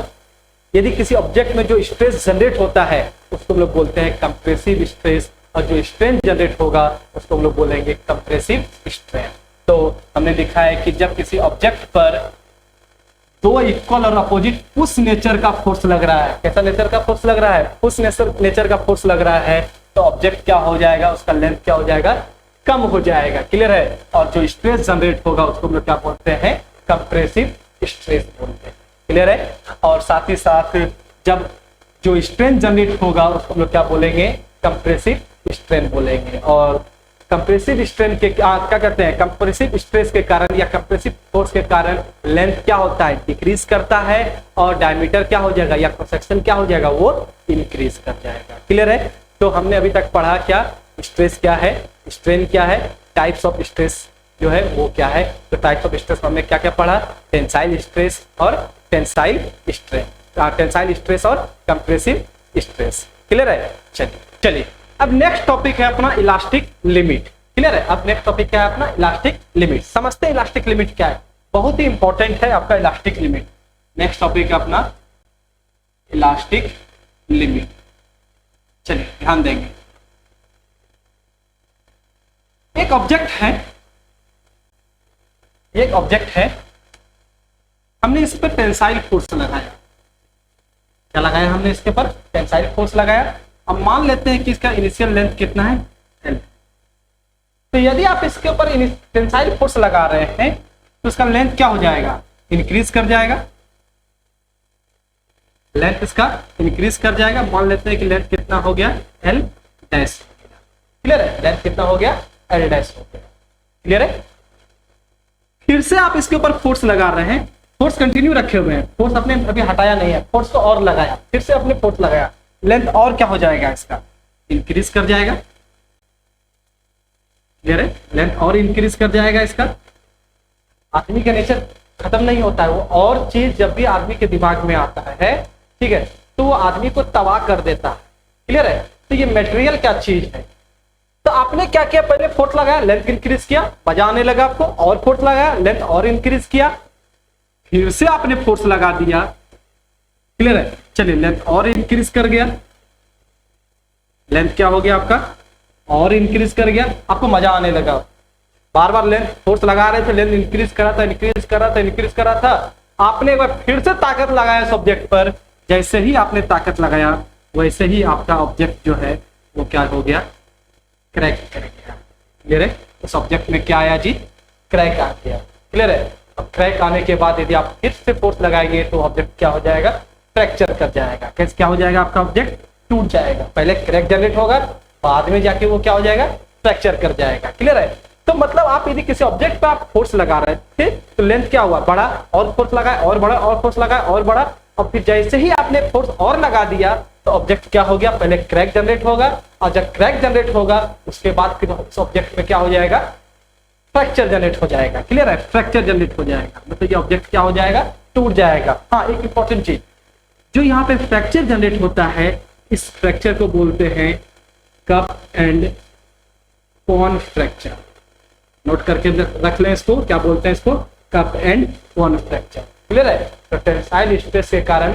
यदि किसी ऑब्जेक्ट में जो स्ट्रेस जनरेट होता है उसको हम लोग बोलते हैं कंप्रेसिव स्ट्रेस, और जो स्ट्रेन जनरेट होगा उसको हम लोग बोलेंगे कंप्रेसिव स्ट्रेन। तो हमने लिखा है कि जब किसी ऑब्जेक्ट पर दो इक्वल और अपोजिट पुश नेचर का फोर्स लग रहा है, कैसा नेचर का फोर्स लग रहा है, पुश नेचर का फोर्स लग रहा है, तो ऑब्जेक्ट क्या हो जाएगा, उसका लेंथ क्या हो जाएगा, कम हो जाएगा, क्लियर है। और जो स्ट्रेस जनरेट होगा उसको हम लोग क्या बोलते हैं, कंप्रेसिव स्ट्रेस बोलते हैं, क्लियर है। और साथ ही साथ जब जो स्ट्रेन जनरेट होगा उसको हम लोग क्या बोलेंगे, कंप्रेसिव स्ट्रेन बोलेंगे। और कंप्रेसिव स्ट्रेन के क्या कहते हैं, कंप्रेसिव स्ट्रेस के कारण या कंप्रेसिव फोर्स के कारण लेंथ क्या होता है, डिक्रीज करता है, और डायमीटर क्या हो जाएगा या क्रॉस सेक्शन क्या हो जाएगा, वो इंक्रीज कर जाएगा, क्लियर है। तो हमने अभी तक पढ़ा क्या, स्ट्रेस क्या है, स्ट्रेन क्या है, टाइप्स ऑफ स्ट्रेस जो है वो क्या है। तो टाइप्स ऑफ स्ट्रेस हमने क्या क्या पढ़ा, टेंसाइल स्ट्रेस और टेंसाइल स्ट्रेन, टेंसाइल स्ट्रेस और कंप्रेसिव स्ट्रेस, क्लियर है। चलिए अब नेक्स्ट टॉपिक है अपना इलास्टिक लिमिट, क्लियर है। अब नेक्स्ट टॉपिक क्या है अपना, इलास्टिक लिमिट। समझते हैं इलास्टिक लिमिट क्या है, बहुत ही इंपॉर्टेंट है आपका इलास्टिक लिमिट। नेक्स्ट टॉपिक है अपना इलास्टिक लिमिट। चलिए ध्यान देंगे, एक ऑब्जेक्ट है, हमने इस पर टेंसाइल फोर्स लगाया, क्या लगाया हमने इसके पर, टेंसाइल फोर्स लगाया। अब मान लेते हैं कि इसका इनिशियल लेंथ कितना है, L। तो यदि आप इसके ऊपर टेंसाइल फोर्स लगा रहे हैं तो इसका लेंथ क्या हो जाएगा, इंक्रीज कर जाएगा, लेंथ इसका इंक्रीज कर जाएगा। मान लेते हैं कि लेंथ कितना हो गया, L डैश, क्लियर है, लेंथ कितना हो गया, L डैश हो गया, क्लियर है। फिर से आप इसके ऊपर फोर्स लगा रहे हैं, फोर्स कंटिन्यू रखे हुए हैं, फोर्स आपने अभी हटाया नहीं है, फोर्स को और लगाया, फिर से आपने फोर्स लगाया, लेंथ और क्या हो जाएगा, इसका इंक्रीज कर जाएगा, क्लियर है, लेंथ और इंक्रीज कर जाएगा इसका। आदमी का नेचर खत्म नहीं होता है, वो और चीज जब भी आदमी के दिमाग में आता है, ठीक है, तो वो आदमी को तबाह कर देता है, क्लियर है। तो ये मटेरियल क्या चीज है, तो आपने क्या किया, पहले फोर्स लगाया, लेंथ इंक्रीज किया, मजा आने लगा आपको, और फोर्स लगाया, लेंथ और इंक्रीज किया, फिर से आपने फोर्स लगा दिया, क्लियर है। चलिए लेंथ और इंक्रीज कर गया, लेंथ क्या हो गया आपका, और इंक्रीज कर गया, आपको मजा आने लगा, बार बार लेंथ फोर्स लगा रहे थे, लेंथ इंक्रीज करा था, इंक्रीज करा था, इंक्रीज करा था। आपने एक बार फिर से ताकत लगाया सब्जेक्ट पर, जैसे ही आपने ताकत लगाया वैसे ही आपका ऑब्जेक्ट जो है वो क्या हो गया, क्रैक कर गया, क्लियर है। उस ऑब्जेक्ट में क्या आया जी, क्रैक आ गया, क्लियर है। अब क्रैक आने के बाद यदि आप फिर से फोर्स लगाएंगे तो ऑब्जेक्ट क्या हो जाएगा, फ्रैक्चर कर जाएगा, कैसे क्या हो जाएगा, आपका ऑब्जेक्ट टूट जाएगा। पहले क्रैक जनरेट होगा, बाद में जाके वो क्या हो जाएगा, फ्रैक्चर कर जाएगा, क्लियर है। तो मतलब आप यदि किसी ऑब्जेक्ट पर आप फोर्स लगा रहे थे तो लेंथ क्या हुआ, बड़ा, और फोर्स लगाया, और बड़ा, और फोर्स लगाया, और बड़ा, और फिर जैसे ही आपने फोर्स और लगा दिया तो ऑब्जेक्ट क्या हो गया, पहले क्रैक जनरेट होगा, और जब क्रैक जनरेट होगा उसके बाद फिर उस ऑब्जेक्ट में क्या हो जाएगा, फ्रैक्चर जनरेट हो जाएगा, क्लियर है, फ्रैक्चर जनरेट हो जाएगा, मतलब ये ऑब्जेक्ट क्या हो जाएगा, टूट जाएगा। हाँ, एक इंपॉर्टेंट चीज, जो यहाँ पे फ्रैक्चर जनरेट होता है, इस फ्रैक्चर को बोलते हैं cup and cone fracture. Note करके रख लें इसको, क्या बोलते हैं इसको, cup and cone fracture, clear है। तो टेंसाइल स्ट्रेस के कारण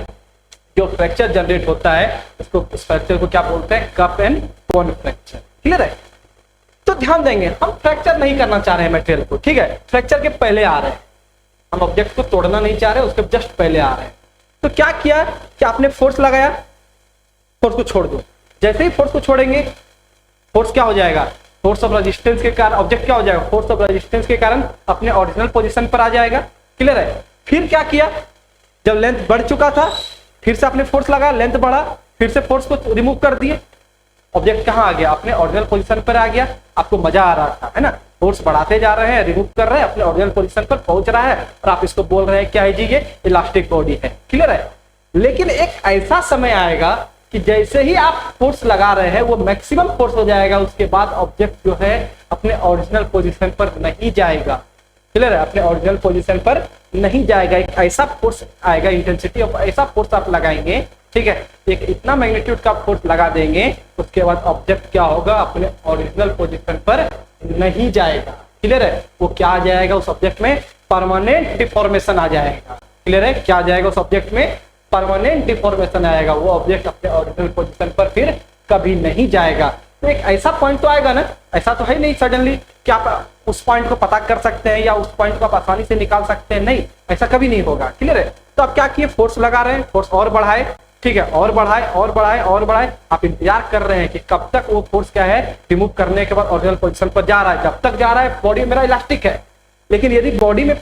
जो फ्रैक्चर जनरेट होता है उसको, उस फ्रैक्चर को क्या बोलते हैं, cup and cone fracture, clear है। तो ध्यान देंगे, हम फ्रैक्चर नहीं करना चाह रहे हैं मटेरियल को, ठीक है, फ्रैक्चर के पहले आ रहे हैं, हम ऑब्जेक्ट को तोड़ना नहीं चाह रहे, उसके जस्ट पहले आ रहे हैं। तो क्या किया कि आपने फोर्स लगाया, फोर्स को छोड़ दो, जैसे ही फोर्स को छोड़ेंगे फोर्स क्या हो जाएगा, फोर्स ऑफ रेजिस्टेंस के कारण ऑब्जेक्ट क्या हो जाएगा, फोर्स ऑफ रेजिस्टेंस के कारण अपने ओरिजिनल पोजीशन पर आ जाएगा। क्लियर है। फिर क्या किया, जब लेंथ बढ़ चुका था फिर से आपने फोर्स लगा, लेंथ बढ़ा, फिर से फोर्स को रिमूव कर दिए, ऑब्जेक्ट कहां आ गया, अपने ओरिजिनल पोजीशन पर आ गया। आपको मजा आ रहा था, है ना, फोर्स बढ़ाते जा रहे हैं, रिमूव कर रहे हैं, अपने ओरिजिनल पोजीशन पर पहुंच रहा है और आप इसको बोल रहे हैं क्या है जी, ये इलास्टिक बॉडी है। क्लियर है। लेकिन एक ऐसा समय आएगा कि जैसे ही आप फोर्स लगा रहे हैं वो मैक्सिमम फोर्स हो जाएगा, उसके बाद ऑब्जेक्ट जो है अपने ओरिजिनल पोजीशन पर नहीं जाएगा। क्लियर है, अपने ओरिजिनल पोजीशन पर नहीं जाएगा। एक ऐसा फोर्स आएगा, इंटेंसिटी ऑफ ऐसा फोर्स आप लगाएंगे, ठीक है, एक इतना मैग्नीट्यूड का फोर्स लगा देंगे, उसके बाद ऑब्जेक्ट क्या होगा, अपने ओरिजिनल पोजीशन पर नहीं जाएगा। क्लियर है। वो क्या आ जाएगा, उस ऑब्जेक्ट में परमानेंट डिफॉर्मेशन आ जाएगा। क्लियर है, क्या आ जाएगा उस ऑब्जेक्ट में, परमानेंट डिफॉर्मेशन आएगा। वो ऑब्जेक्ट अपने ओरिजिनल पोजीशन पर फिर कभी नहीं जाएगा। तो एक ऐसा पॉइंट तो आएगा ना, ऐसा तो है नहीं सडनली कि आप उस पॉइंट को पता कर सकते हैं या उस पॉइंट को आप आसानी से निकाल सकते हैं, नहीं, ऐसा कभी नहीं होगा। क्लियर है। तो आप क्या किए, फोर्स लगा रहे हैं, फोर्स और बढ़ाए, ठीक है, और बढ़ाए और बढ़ाए और बढ़ाए, आप इंतजार कर रहे हैं कि कब तक वो फोर्स क्या है, रिमूव करने के बाद ओरिजिनल पोजीशन पर जा रहा है। जब तक जा रहा है बॉडी मेरा इलास्टिक है, लेकिन यदि बॉडी में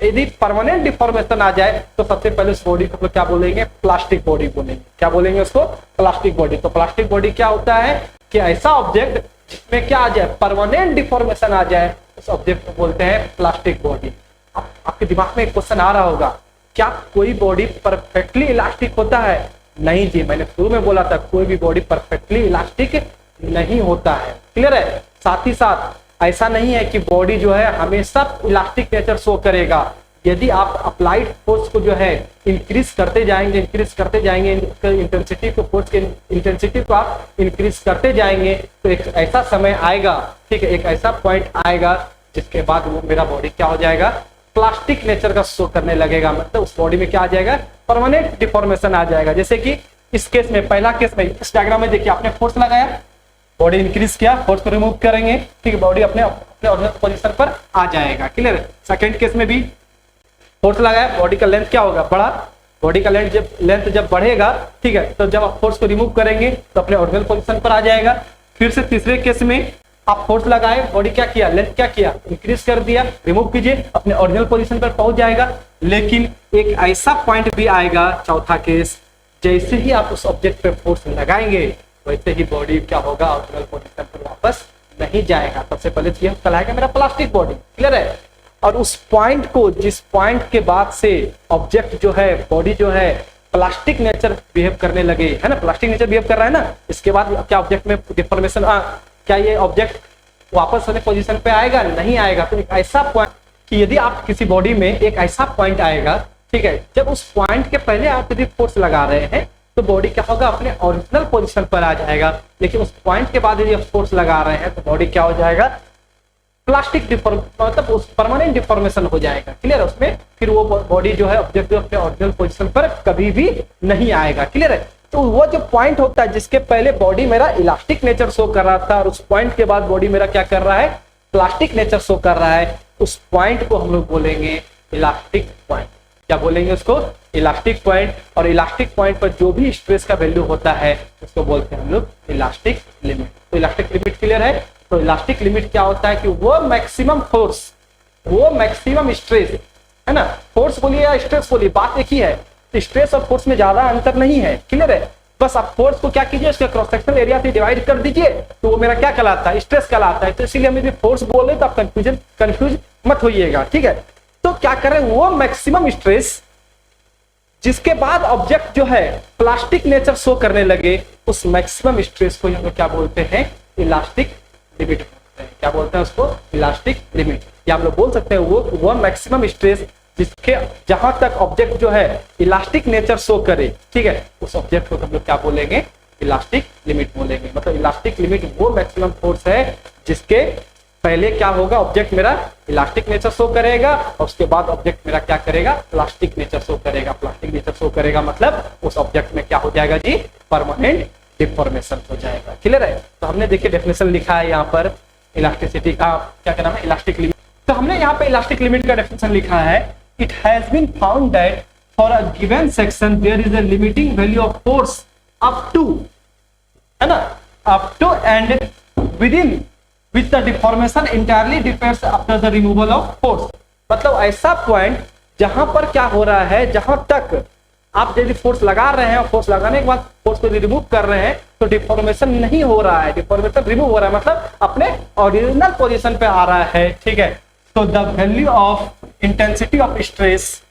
यदि परमानेंट डिफॉर्मेशन आ जाए तो सबसे पहले उस बॉडी को क्या बोलेंगे, प्लास्टिक बॉडी बोलेंगे। क्या बोलेंगे उसको, प्लास्टिक बॉडी। तो प्लास्टिक बॉडी क्या होता है कि ऐसा ऑब्जेक्ट जिसमें क्या आ जाए, परमानेंट डिफॉर्मेशन आ जाए, उस ऑब्जेक्ट को बोलते हैं प्लास्टिक बॉडी। आपके दिमाग में एक क्वेश्चन आ रहा होगा, क्या कोई बॉडी परफेक्टली इलास्टिक होता है? नहीं जी, मैंने शुरू में बोला था कोई भी बॉडी परफेक्टली इलास्टिक नहीं होता है। क्लियर है। साथ ही साथ ऐसा नहीं है कि बॉडी जो है हमेशा इलास्टिक नेचर शो करेगा। यदि आप अप्लाइड फोर्स को जो है इंक्रीज करते जाएंगे इंटेंसिटी को, फोर्स के इंटेंसिटी को आप इंक्रीज करते जाएंगे, तो एक ऐसा समय आएगा, ठीक है, एक ऐसा पॉइंट आएगा जिसके बाद वो मेरा बॉडी क्या हो जाएगा, प्लास्टिक नेचर का शो करने लगेगा। मतलब उस बॉडी में क्या आ जाएगा, परमानेंट डिफॉर्मेशन आ जाएगा। जैसे कि इस केस में, पहला केस में, इस डायग्राम में देखिए, आपने फोर्स लगाया, बॉडी इंक्रीज किया, फोर्स को रिमूव करेंगे, ठीक है, बॉडी अपने ओरिजिनल पोजीशन पर आ जाएगा। क्लियर है। सेकंड केस में भी फोर्स लगाया, बॉडी का लेंथ क्या होगा, बढ़ा, बॉडी का लेंथ जब बढ़ेगा, ठीक है, तो जब आप फोर्स को रिमूव करेंगे तो अपने ओरिजिनल पोजीशन पर आ जाएगा। फिर से तीसरे केस में आप फोर्स लगाए, बॉडी क्या किया, लेंथ क्या किया, इंक्रीज कर दिया, रिमूव कीजिए, अपने ओरिजिनल पोजीशन पर पहुंच जाएगा। लेकिन एक ऐसा पॉइंट भी आएगा, चौथा केस, जैसे ही आप उस ऑब्जेक्ट पे फोर्स लगाएंगे वैसे ही बॉडी क्या होगा, ओरिजिनल पोजीशन पर वापस नहीं जाएगा। सबसे पहले तो यह कहलाएगा मेरा प्लास्टिक बॉडी। क्लियर है। और उस पॉइंट को, जिस पॉइंट के बाद से ऑब्जेक्ट जो है, बॉडी जो है प्लास्टिक नेचर बिहेव करने लगे, है ना, प्लास्टिक नेचर बिहेव कर रहा है ना, इसके बाद क्या ऑब्जेक्ट में डिफॉर्मेशन, क्या ये ऑब्जेक्ट वापस अपने पोजीशन पे आएगा, नहीं आएगा। तो एक ऐसा पॉइंट कि यदि आप किसी बॉडी में एक ऐसा पॉइंट आएगा, ठीक है, जब उस पॉइंट के पहले आप यदि फोर्स लगा रहे हैं तो बॉडी क्या होगा, अपने ओरिजिनल पोजीशन पर आ जाएगा। लेकिन उस पॉइंट के बाद यदि आप फोर्स लगा रहे हैं तो बॉडी क्या हो जाएगा, प्लास्टिक मतलब उस परमानेंट डिफॉर्मेशन हो जाएगा। क्लियर है। उसमें फिर वो बॉडी जो है ऑब्जेक्ट अपने ओरिजिनल पोजीशन पर कभी भी नहीं आएगा। क्लियर है। तो वो जो पॉइंट होता है जिसके पहले बॉडी मेरा इलास्टिक नेचर शो कर रहा था और उस पॉइंट के बाद बॉडी मेरा क्या कर रहा है, प्लास्टिक नेचर शो कर रहा है, उस पॉइंट को हम लोग बोलेंगे इलास्टिक पॉइंट। क्या बोलेंगे उसको, इलास्टिक पॉइंट। और इलास्टिक पॉइंट पर जो भी स्ट्रेस का वैल्यू होता है उसको बोलते हैं हम लोग इलास्टिक लिमिट। तो इलास्टिक लिमिट क्लियर है। तो इलास्टिक लिमिट क्या होता है कि वो मैक्सिमम फोर्स, वो मैक्सिमम स्ट्रेस, है ना, फोर्स बोलिए या स्ट्रेस बोलिए, बात एक ही है। स्ट्रेस और फोर्स में ज्यादा अंतर नहीं है। क्लियर है। बस आप फोर्स को क्या कीजिए, उसके क्रॉस सेक्शनल एरिया से डिवाइड कर दीजिए तो वो मेरा क्या कहलाता है, स्ट्रेस कहलाता है। तो इसीलिए हम यदि फोर्स बोले तो आप कंफ्यूज मत होइएगा। ठीक है। तो क्या करें, वो मैक्सिमम स्ट्रेस जिसके बाद ऑब्जेक्ट जो है प्लास्टिक नेचर शो करने लगे, उस मैक्सिमम स्ट्रेस को हम क्या बोलते हैं, इलास्टिक लिमिट। क्या बोलते हैं उसको, इलास्टिक लिमिट। या हम लोग बोल सकते हैं वो मैक्सिमम स्ट्रेस जिसके जहां तक ऑब्जेक्ट जो है इलास्टिक नेचर शो करे, ठीक है, उस ऑब्जेक्ट को हम लोग क्या बोलेंगे, इलास्टिक लिमिट बोलेंगे। मतलब इलास्टिक लिमिट वो मैक्सिमम फोर्स है जिसके पहले क्या होगा, ऑब्जेक्ट मेरा इलास्टिक नेचर शो करेगा और उसके बाद ऑब्जेक्ट मेरा क्या करेगा, प्लास्टिक नेचर शो करेगा। प्लास्टिक नेचर शो करेगा मतलब उस ऑब्जेक्ट में क्या हो जाएगा जी, परमानेंट डिफॉर्मेशन हो जाएगा। क्लियर है। तो हमने देखिए डेफिनेशन लिखा है यहाँ पर इलास्टिसिटी का, क्या नाम है, इलास्टिक लिमिट। तो हमने यहाँ पे इलास्टिक लिमिट का डेफिनेशन लिखा है, it has been found that for a given section there is a limiting value of force up to, है ना, up to and within which the deformation entirely disappears after the removal of force। मतलब ऐसा point जहां पर क्या हो रहा है, जहां तक आप यदि फोर्स लगा रहे हैं और फोर्स लगाने के बाद फोर्स को रिमूव कर रहे हैं तो डिफॉर्मेशन नहीं हो रहा है, डिफॉर्मेशन रिमूव हो रहा है, मतलब अपने ओरिजिनल पोजीशन पे आ रहा है। ठीक है, तो the value of intensity of stress,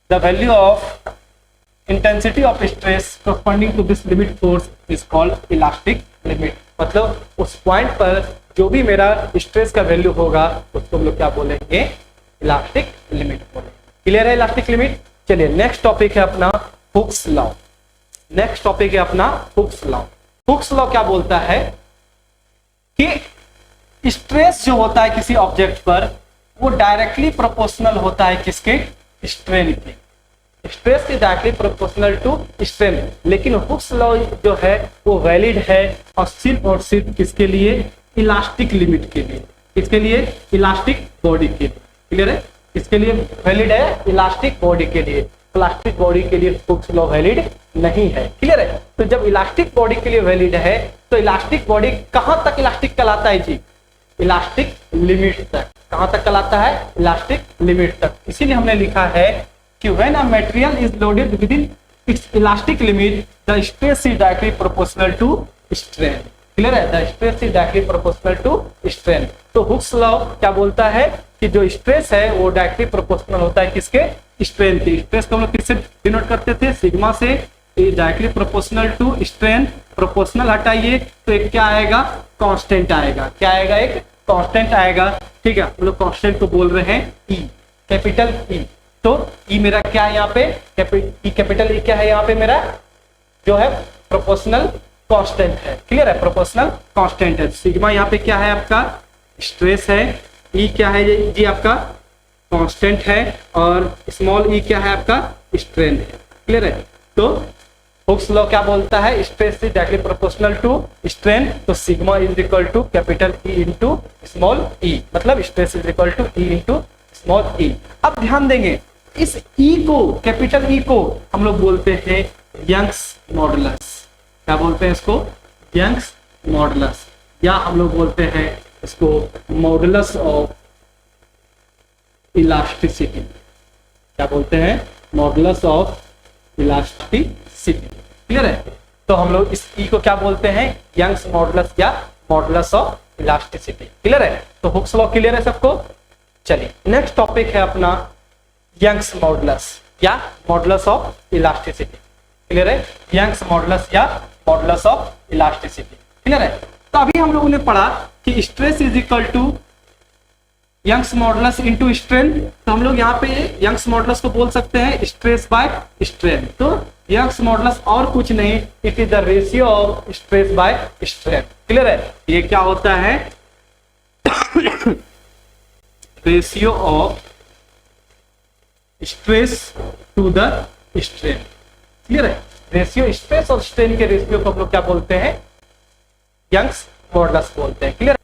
the value of intensity of stress corresponding to this limit force is called elastic limit. मतलब उस पॉइंट पर जो भी मेरा स्ट्रेस का वैल्यू होगा उसको हम लोग क्या बोलेंगे, इलास्टिक लिमिट बोलेंगे। क्लियर है इलास्टिक लिमिट। चलिए नेक्स्ट टॉपिक है अपना हुक्स लॉ। नेक्स्ट टॉपिक है अपना हुक्स लॉ। हुक्स लॉ क्या बोलता है कि स्ट्रेस जो होता है किसी ऑब्जेक्ट पर वो डायरेक्टली प्रोपोर्शनल होता है किसके, स्ट्रेन के। Stress is directly proportional to strain. लेकिन हुक्स लॉ जो है वो वैलिड है और सिर्फ किसके लिए, इलास्टिक लिमिट के लिए। किसके लिए, इलास्टिक बॉडी के लिए। क्लियर है, इसके लिए वैलिड है इलास्टिक बॉडी के लिए, प्लास्टिक बॉडी के लिए हुक्स लॉ वैलिड नहीं है। क्लियर है, तो जब इलास्टिक बॉडी के लिए वैलिड है तो इलास्टिक बॉडी कहां तक इलास्टिक कहलाता है जी, इलास्टिक लिमिट तक। कहां तक कहलाता है, इलास्टिक लिमिट तक। इसीलिए हमने लिखा है कि when a material is loaded within its elastic limit the stress is directly proportional to strain. Clear है, the stress is directly proportional to strain. तो हुक्स लॉ क्या बोलता है कि जो स्ट्रेस है वो डायरेक्टली प्रोपोर्शनल होता है किसके, स्ट्रेन के। स्ट्रेस को हम लोग किससे डिनोट करते थे, सिग्मा से। Directly proportional to strain, proportional हटाइए तो एक क्या आएगा, कांस्टेंट आएगा। क्या आएगा, एक कांस्टेंट आएगा। ठीक है, हम लोग कांस्टेंट को बोल रहे हैं ई, कैपिटल ई। तो ई मेरा क्या है यहाँ पे, कैपिटल ई क्या है यहाँ पे मेरा, जो है प्रोपोर्शनल कांस्टेंट है। क्लियर है, प्रोपोर्शनल कांस्टेंट है। सिग्मा यहाँ पे क्या है आपका, स्ट्रेस है। ई क्या है जी आपका, कांस्टेंट है। और स्मॉल ई क्या है आपका, स्ट्रेन है। क्लियर है, तो हुक्स लॉ क्या बोलता है, stress is directly proportional to strain. तो sigma is equal to capital E into small E, मतलब stress is equal to E into small E. अब ध्यान देंगे, इस ई को, कैपिटल ई को हम लोग बोलते हैं यंग्स मॉडुलस। क्या बोलते हैं इसको, यंग्स मॉडुलस, या हम लोग बोलते हैं इसको मॉडुलस ऑफ इलास्टिसिटी। क्या बोलते हैं, मॉडुलस ऑफ इलास्टिसिटी। क्लियर है, तो हम लोग इस ई को क्या बोलते हैं, यंग्स मॉडुलस या मॉडुलस ऑफ इलास्टिसिटी। क्लियर है, तो हुक्स लॉ क्लियर है सबको। चलिए नेक्स्ट टॉपिक है अपना यंग्स मॉडुलस या मॉडुलस ऑफ इलास्टिसिटी। क्लियर है, यंग्स मॉडुलस या मॉडुलस ऑफ इलास्टिसिटी। क्लियर है, तो अभी हम लोगों ने पढ़ा कि stress is equal to Young's modulus into strain. तो हम लोग यहाँ पे यंग्स मॉडुलस को बोल सकते हैं स्ट्रेस बाय स्ट्रेन। तो यंग्स मॉडुलस और कुछ नहीं, it is the ratio of stress by strain. Clear है, ये क्या होता है, ratio of stress to the strain. Clear है, रेशियो स्ट्रेस और स्ट्रेन के रेशियो को हम लोग क्या बोलते हैं, यंग्स मॉडुलस बोलते हैं। Clear,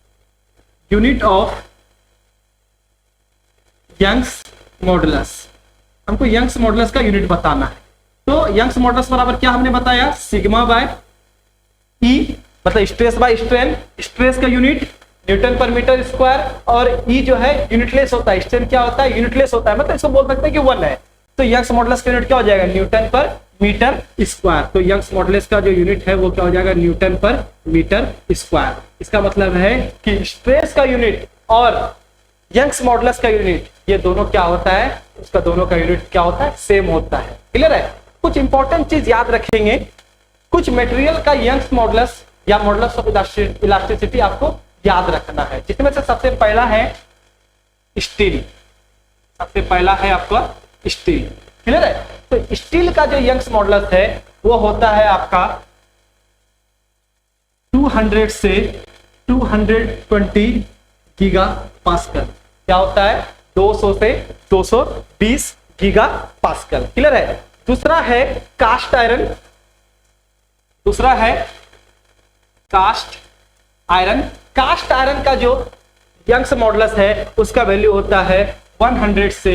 unit of Young's modulus, हमको यंग्स मॉडुलस का यूनिट बताना है। तो यंग्स मॉडुलस बराबर क्या हमने बताया, सिग्मा बाय ई, मतलब स्ट्रेस बाय स्ट्रेन। स्ट्रेस का unit Newton per metre square, और ई जो है यूनिटलेस होता है। स्ट्रेन क्या होता है, यूनिटलेस होता है, मतलब इसको बोल सकते हैं कि 1 है। तो यंग्स मॉडुलस का यूनिट क्या हो जाएगा, न्यूटन पर मीटर स्क्वायर। तो यंग्स मॉडुलस का जो यूनिट है वो क्या हो जाएगा, न्यूटन पर मीटर स्क्वायर। इसका मतलब है कि स्ट्रेस का यूनिट और यंग्स मॉडुलस का यूनिट, ये दोनों क्या होता है, उसका दोनों का यूनिट क्या होता है, सेम होता है। क्लियर है, कुछ इंपॉर्टेंट चीज याद रखेंगे, कुछ मटेरियल का यंग्स मॉडुलस या मॉडुलस ऑफ इलास्टिसिटी आपको याद रखना है, जिसमें से सबसे पहला है स्टील। सबसे पहला है आपका स्टील। क्लियर है, तो स्टील का जो यंग्स मॉडुलस है वो होता है आपका 200 से 220 गीगा पास्कल। क्या होता है, 200 से 220 गीगा पास्कल। क्लियर है, दूसरा है कास्ट आयरन। दूसरा है कास्ट आयरन। कास्ट आयरन का जो यंग्स मॉडुलस है उसका वैल्यू होता है 100 से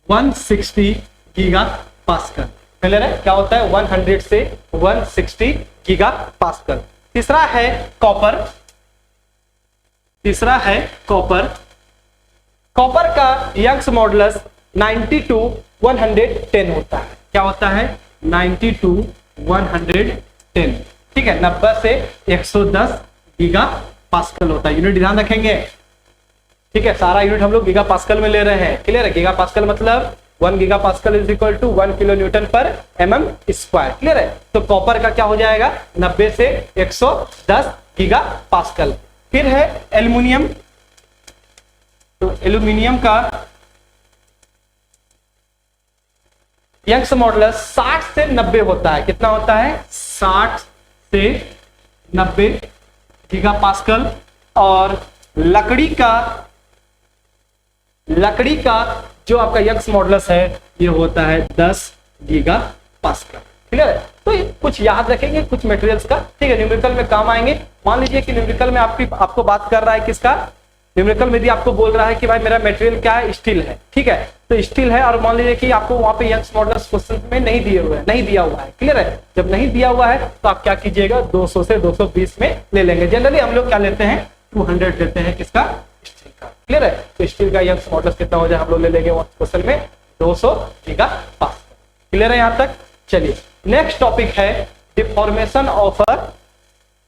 160 गीगा पास्कल। क्लियर है, क्या होता है, 100 से 160 गीगा पास्कल। तीसरा है कॉपर। तीसरा है कॉपर। कॉपर का यंग्स मॉडुलस 90 to 110 होता है। क्या होता है? 90 to 110। ठीक है, 90 से 110 गीगा पास्कल होता है। यूनिट ध्यान रखेंगे। ठीक है, सारा यूनिट हम लोग गीगा पास्कल में ले रहे हैं। क्लियर है? गीगा पास्कल मतलब 1 giga pascal is equal to 1 kilo newton per mm square. Clear है? तो कॉपर का क्या हो जाएगा? 90 से 110 गीगा पास्कल। फिर है एल्युमिनियम। तो एल्युमिनियम का यंग्स मॉडुलस 60 से 90 होता है। कितना होता है? 60 से 90 गीगा पास्कल। और लकड़ी का जो आपका यंग्स मॉडुलस है ये होता है 10 गीगा पास्कल। क्लियर है? तो ये कुछ याद रखेंगे कुछ मटेरियल्स का। ठीक है, न्यूमेरिकल में काम आएंगे। मान लीजिए कि न्यूमेरिकल में आपको बात कर रहा है किसका? न्यूमेरिकल में भी आपको बोल रहा है कि भाई मेरा मटेरियल क्या है? स्टील है। ठीक है, तो स्टील है और मान लीजिए कि आपको वहां पे यंग्स मॉडुलस क्वेश्चन में नहीं दिया हुआ है। क्लियर है? जब नहीं दिया हुआ है तो आप क्या कीजिएगा? 200 से 220 में ले लेंगे। जनरली हम लोग क्या लेते हैं? 200 लेते हैं। किसका? स्टील का। क्लियर है? तो स्टील का यंग्स मॉडुलस कितना हो जाए हम लोग ले लेंगे क्वेश्चन में? 200 गीगा पास्कल। क्लियर है यहां तक? चलिए नेक्स्ट टॉपिक है डिफॉर्मेशन ऑफ अ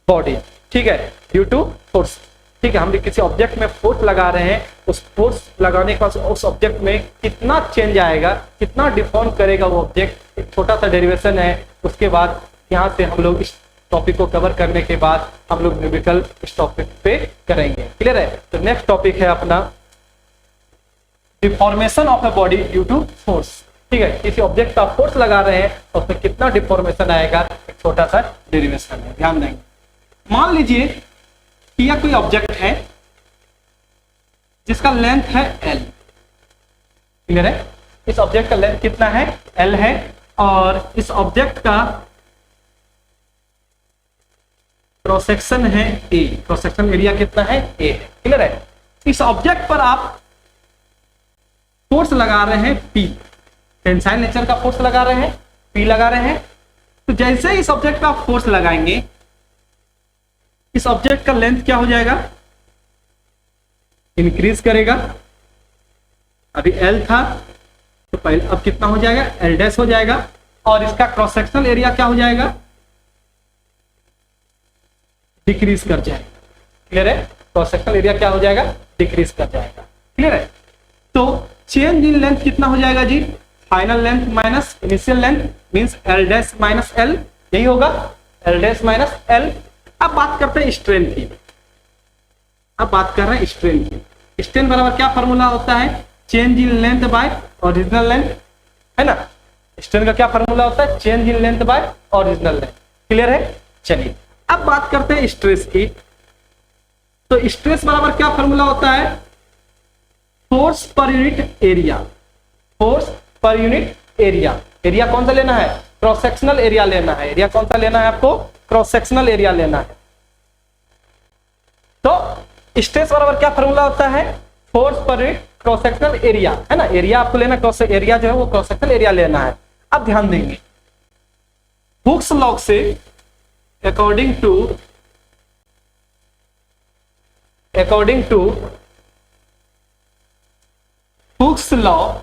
बॉडी। ठीक है, ड्यू टू फोर्स। ठीक है, हम किसी ऑब्जेक्ट में फोर्स लगा रहे हैं, उस फोर्स लगाने के बाद उस ऑब्जेक्ट में कितना चेंज आएगा, कितना डिफॉर्म करेगा वो ऑब्जेक्ट, एक छोटा सा डेरिवेशन है। उसके बाद यहाँ से हम लोग इस टॉपिक को कवर करने के बाद हम लोग न्यूमेरिकल इस टॉपिक पे करेंगे। क्लियर है? तो नेक्स्ट टॉपिक है अपना deformation of a body due to force. ठीक है, किसी ऑब्जेक्ट का फोर्स लगा रहे हैं और उसमें कितना डिफॉर्मेशन आएगा, एक छोटा सा डेरिवेशन है, ध्यान देंगे। मान लीजिए कि यह कोई ऑब्जेक्ट है जिसका लेंथ है L। क्लियर है? इस ऑब्जेक्ट का लेंथ कितना है? L है। और इस ऑब्जेक्ट का क्रॉस सेक्शन है A। क्रॉस सेक्शन एरिया कितना है? A है। क्लियर है? इस ऑब्जेक्ट पर आप फोर्स लगा रहे हैं P, टेंसाइल नेचर का फोर्स लगा रहे हैं, P लगा रहे हैं। तो जैसे इस ऑब्जेक्ट पर आप फोर्स लगाएंगे, इस ऑब्जेक्ट का लेंथ क्या हो जाएगा? इंक्रीज करेगा। अभी L था तो पहले अब कितना हो जाएगा? L डैश हो जाएगा। और इसका क्रॉस सेक्शनल एरिया क्या हो जाएगा? डिक्रीज कर जाएगा। क्लियर है? क्रॉस सेक्शनल एरिया क्या हो जाएगा? डिक्रीज कर जाएगा। क्लियर है? तो चेंज इन लेंथ कितना हो जाएगा जी? Final length minus initial length means L dash minus L, यही होगा L डैश माइनस L। अब बात करते हैं स्ट्रेन की। अब बात कर रहे हैं स्ट्रेन की। स्ट्रेन बराबर क्या फॉर्मूला होता है? Change in length bye original length, है ना? स्ट्रेन का क्या फॉर्मूला होता है? Change in length bye original length. Clear है? चलिए अब बात करते हैं स्ट्रेस की। तो स्ट्रेस बराबर क्या फॉर्मूला होता है? Force per unit area. Force per unit area. Area कौन सा लेना है? क्रॉस सेक्शनल एरिया लेना है। एरिया कौन सा लेना है आपको? क्रॉस सेक्शनल एरिया लेना है। तो स्ट्रेस बराबर क्या फॉर्मूला होता है? Force per unit cross sectional area, है ना? एरिया आपको लेना, क्रॉस एरिया जो है वो क्रॉस सेक्शनल एरिया लेना है। अब ध्यान देंगे, हुक्स लॉ से according to Hooke's law,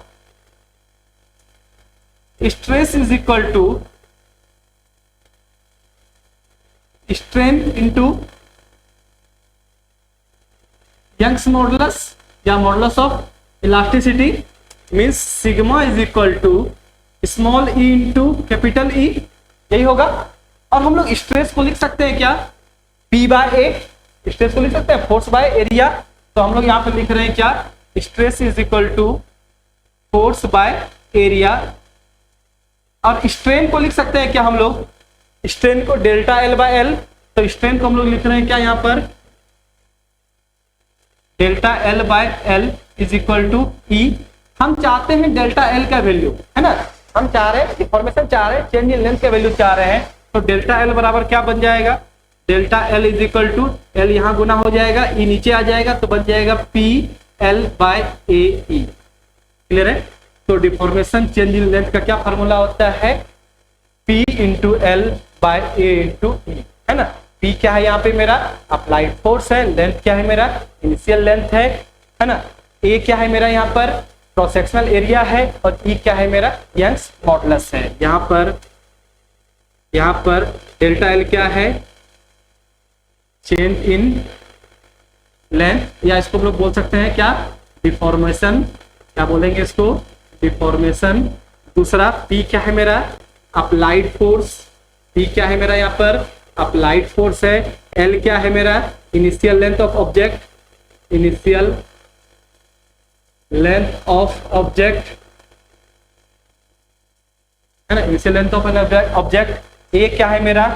stress is equal to strain into Young's modulus या modulus of elasticity means sigma is equal to small E into capital E, यही होगा। और हम लोग स्ट्रेस को लिख सकते हैं क्या? P बाय ए। स्ट्रेस को लिख सकते हैं फोर्स बाय एरिया। तो हम लोग यहां पे लिख रहे हैं क्या? Stress is equal to force by area. और स्ट्रेन को लिख सकते हैं क्या हम लोग? स्ट्रेन को डेल्टा L बाय L। तो स्ट्रेन को हम लोग लिख रहे हैं क्या यहां पर? Delta L by L is equal to E। हम चाहते हैं डेल्टा L का वैल्यू, है ना? हम चाह रहे हैं डिफॉर्मेशन चाह रहे हैं, चेंज इन लेंथ का वैल्यू चाह रहे हैं। तो डेल्टा L बराबर क्या बन जाएगा? Delta L is equal to L यहां गुना हो जाएगा, E नीचे आ जाएगा तो बन जाएगा P L by A E। Clear है? तो डिफॉर्मेशन चेंज इन लेंथ का क्या फॉर्मूला होता है? P into L by A into E, है ना? P P क्या है यहाँ पे मेरा अप्लाइड फोर्स है, लेंथ क्या है मेरा इनिशियल लेंथ है ना। A क्या है मेरा यहाँ पर क्रॉस सेक्शनल एरिया है, और E क्या है मेरा यंग्स मॉडुलस है। यहाँ पर डेल्टा L क्या है चेंज इन लेंथ, या इसको हम लोग बोल सकते हैं क्या डिफॉर्मेशन, क्या बोलेंगे इसको डिफॉर्मेशन। दूसरा P क्या है मेरा अप्लाइड फोर्स, P क्या है मेरा यहाँ पर अप्लाइड फोर्स है। L क्या है मेरा initial length of object, initial length of object है ना, initial length of an object. A क्या है मेरा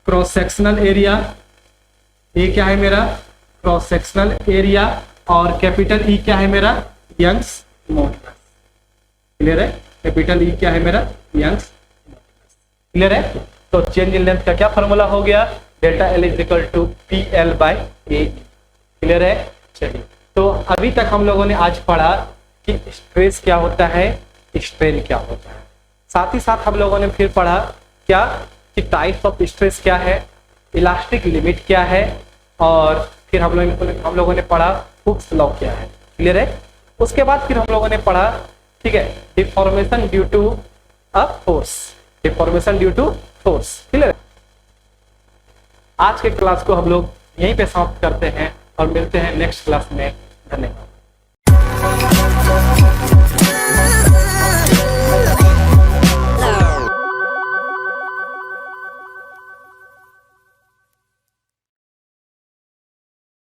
क्रॉस सेक्शनल एरिया, A क्या है मेरा क्रॉस सेक्शनल एरिया, और कैपिटल E क्या है मेरा यंग्स मॉडुलस। क्लियर है, कैपिटल E क्या है मेरा यंग्स मॉडुलस। क्लियर है, तो चेंज इन लेंथ का क्या फॉर्मूला हो गया delta L is equal to PL/A। Clear है। चलिए, तो अभी तक हम लोगों ने आज पढ़ा कि स्ट्रेस क्या होता है, स्ट्रेन क्या होता है। साथ ही साथ हम लोगों ने फिर पढ़ा क्या कि टाइप्स ऑफ स्ट्रेस क्या है, इलास्टिक लिमिट क्या है, और फिर हम लोगों ने पढ़ा हुक्स लॉ क्या है। क्लियर है। उसके बाद फिर हम लोगों ने पढ़ा ठीक है deformation due to a force, deformation due to force. Clear है। आज के क्लास को हम लोग यहीं पे समाप्त करते हैं और मिलते हैं नेक्स्ट क्लास में। धन्यवाद।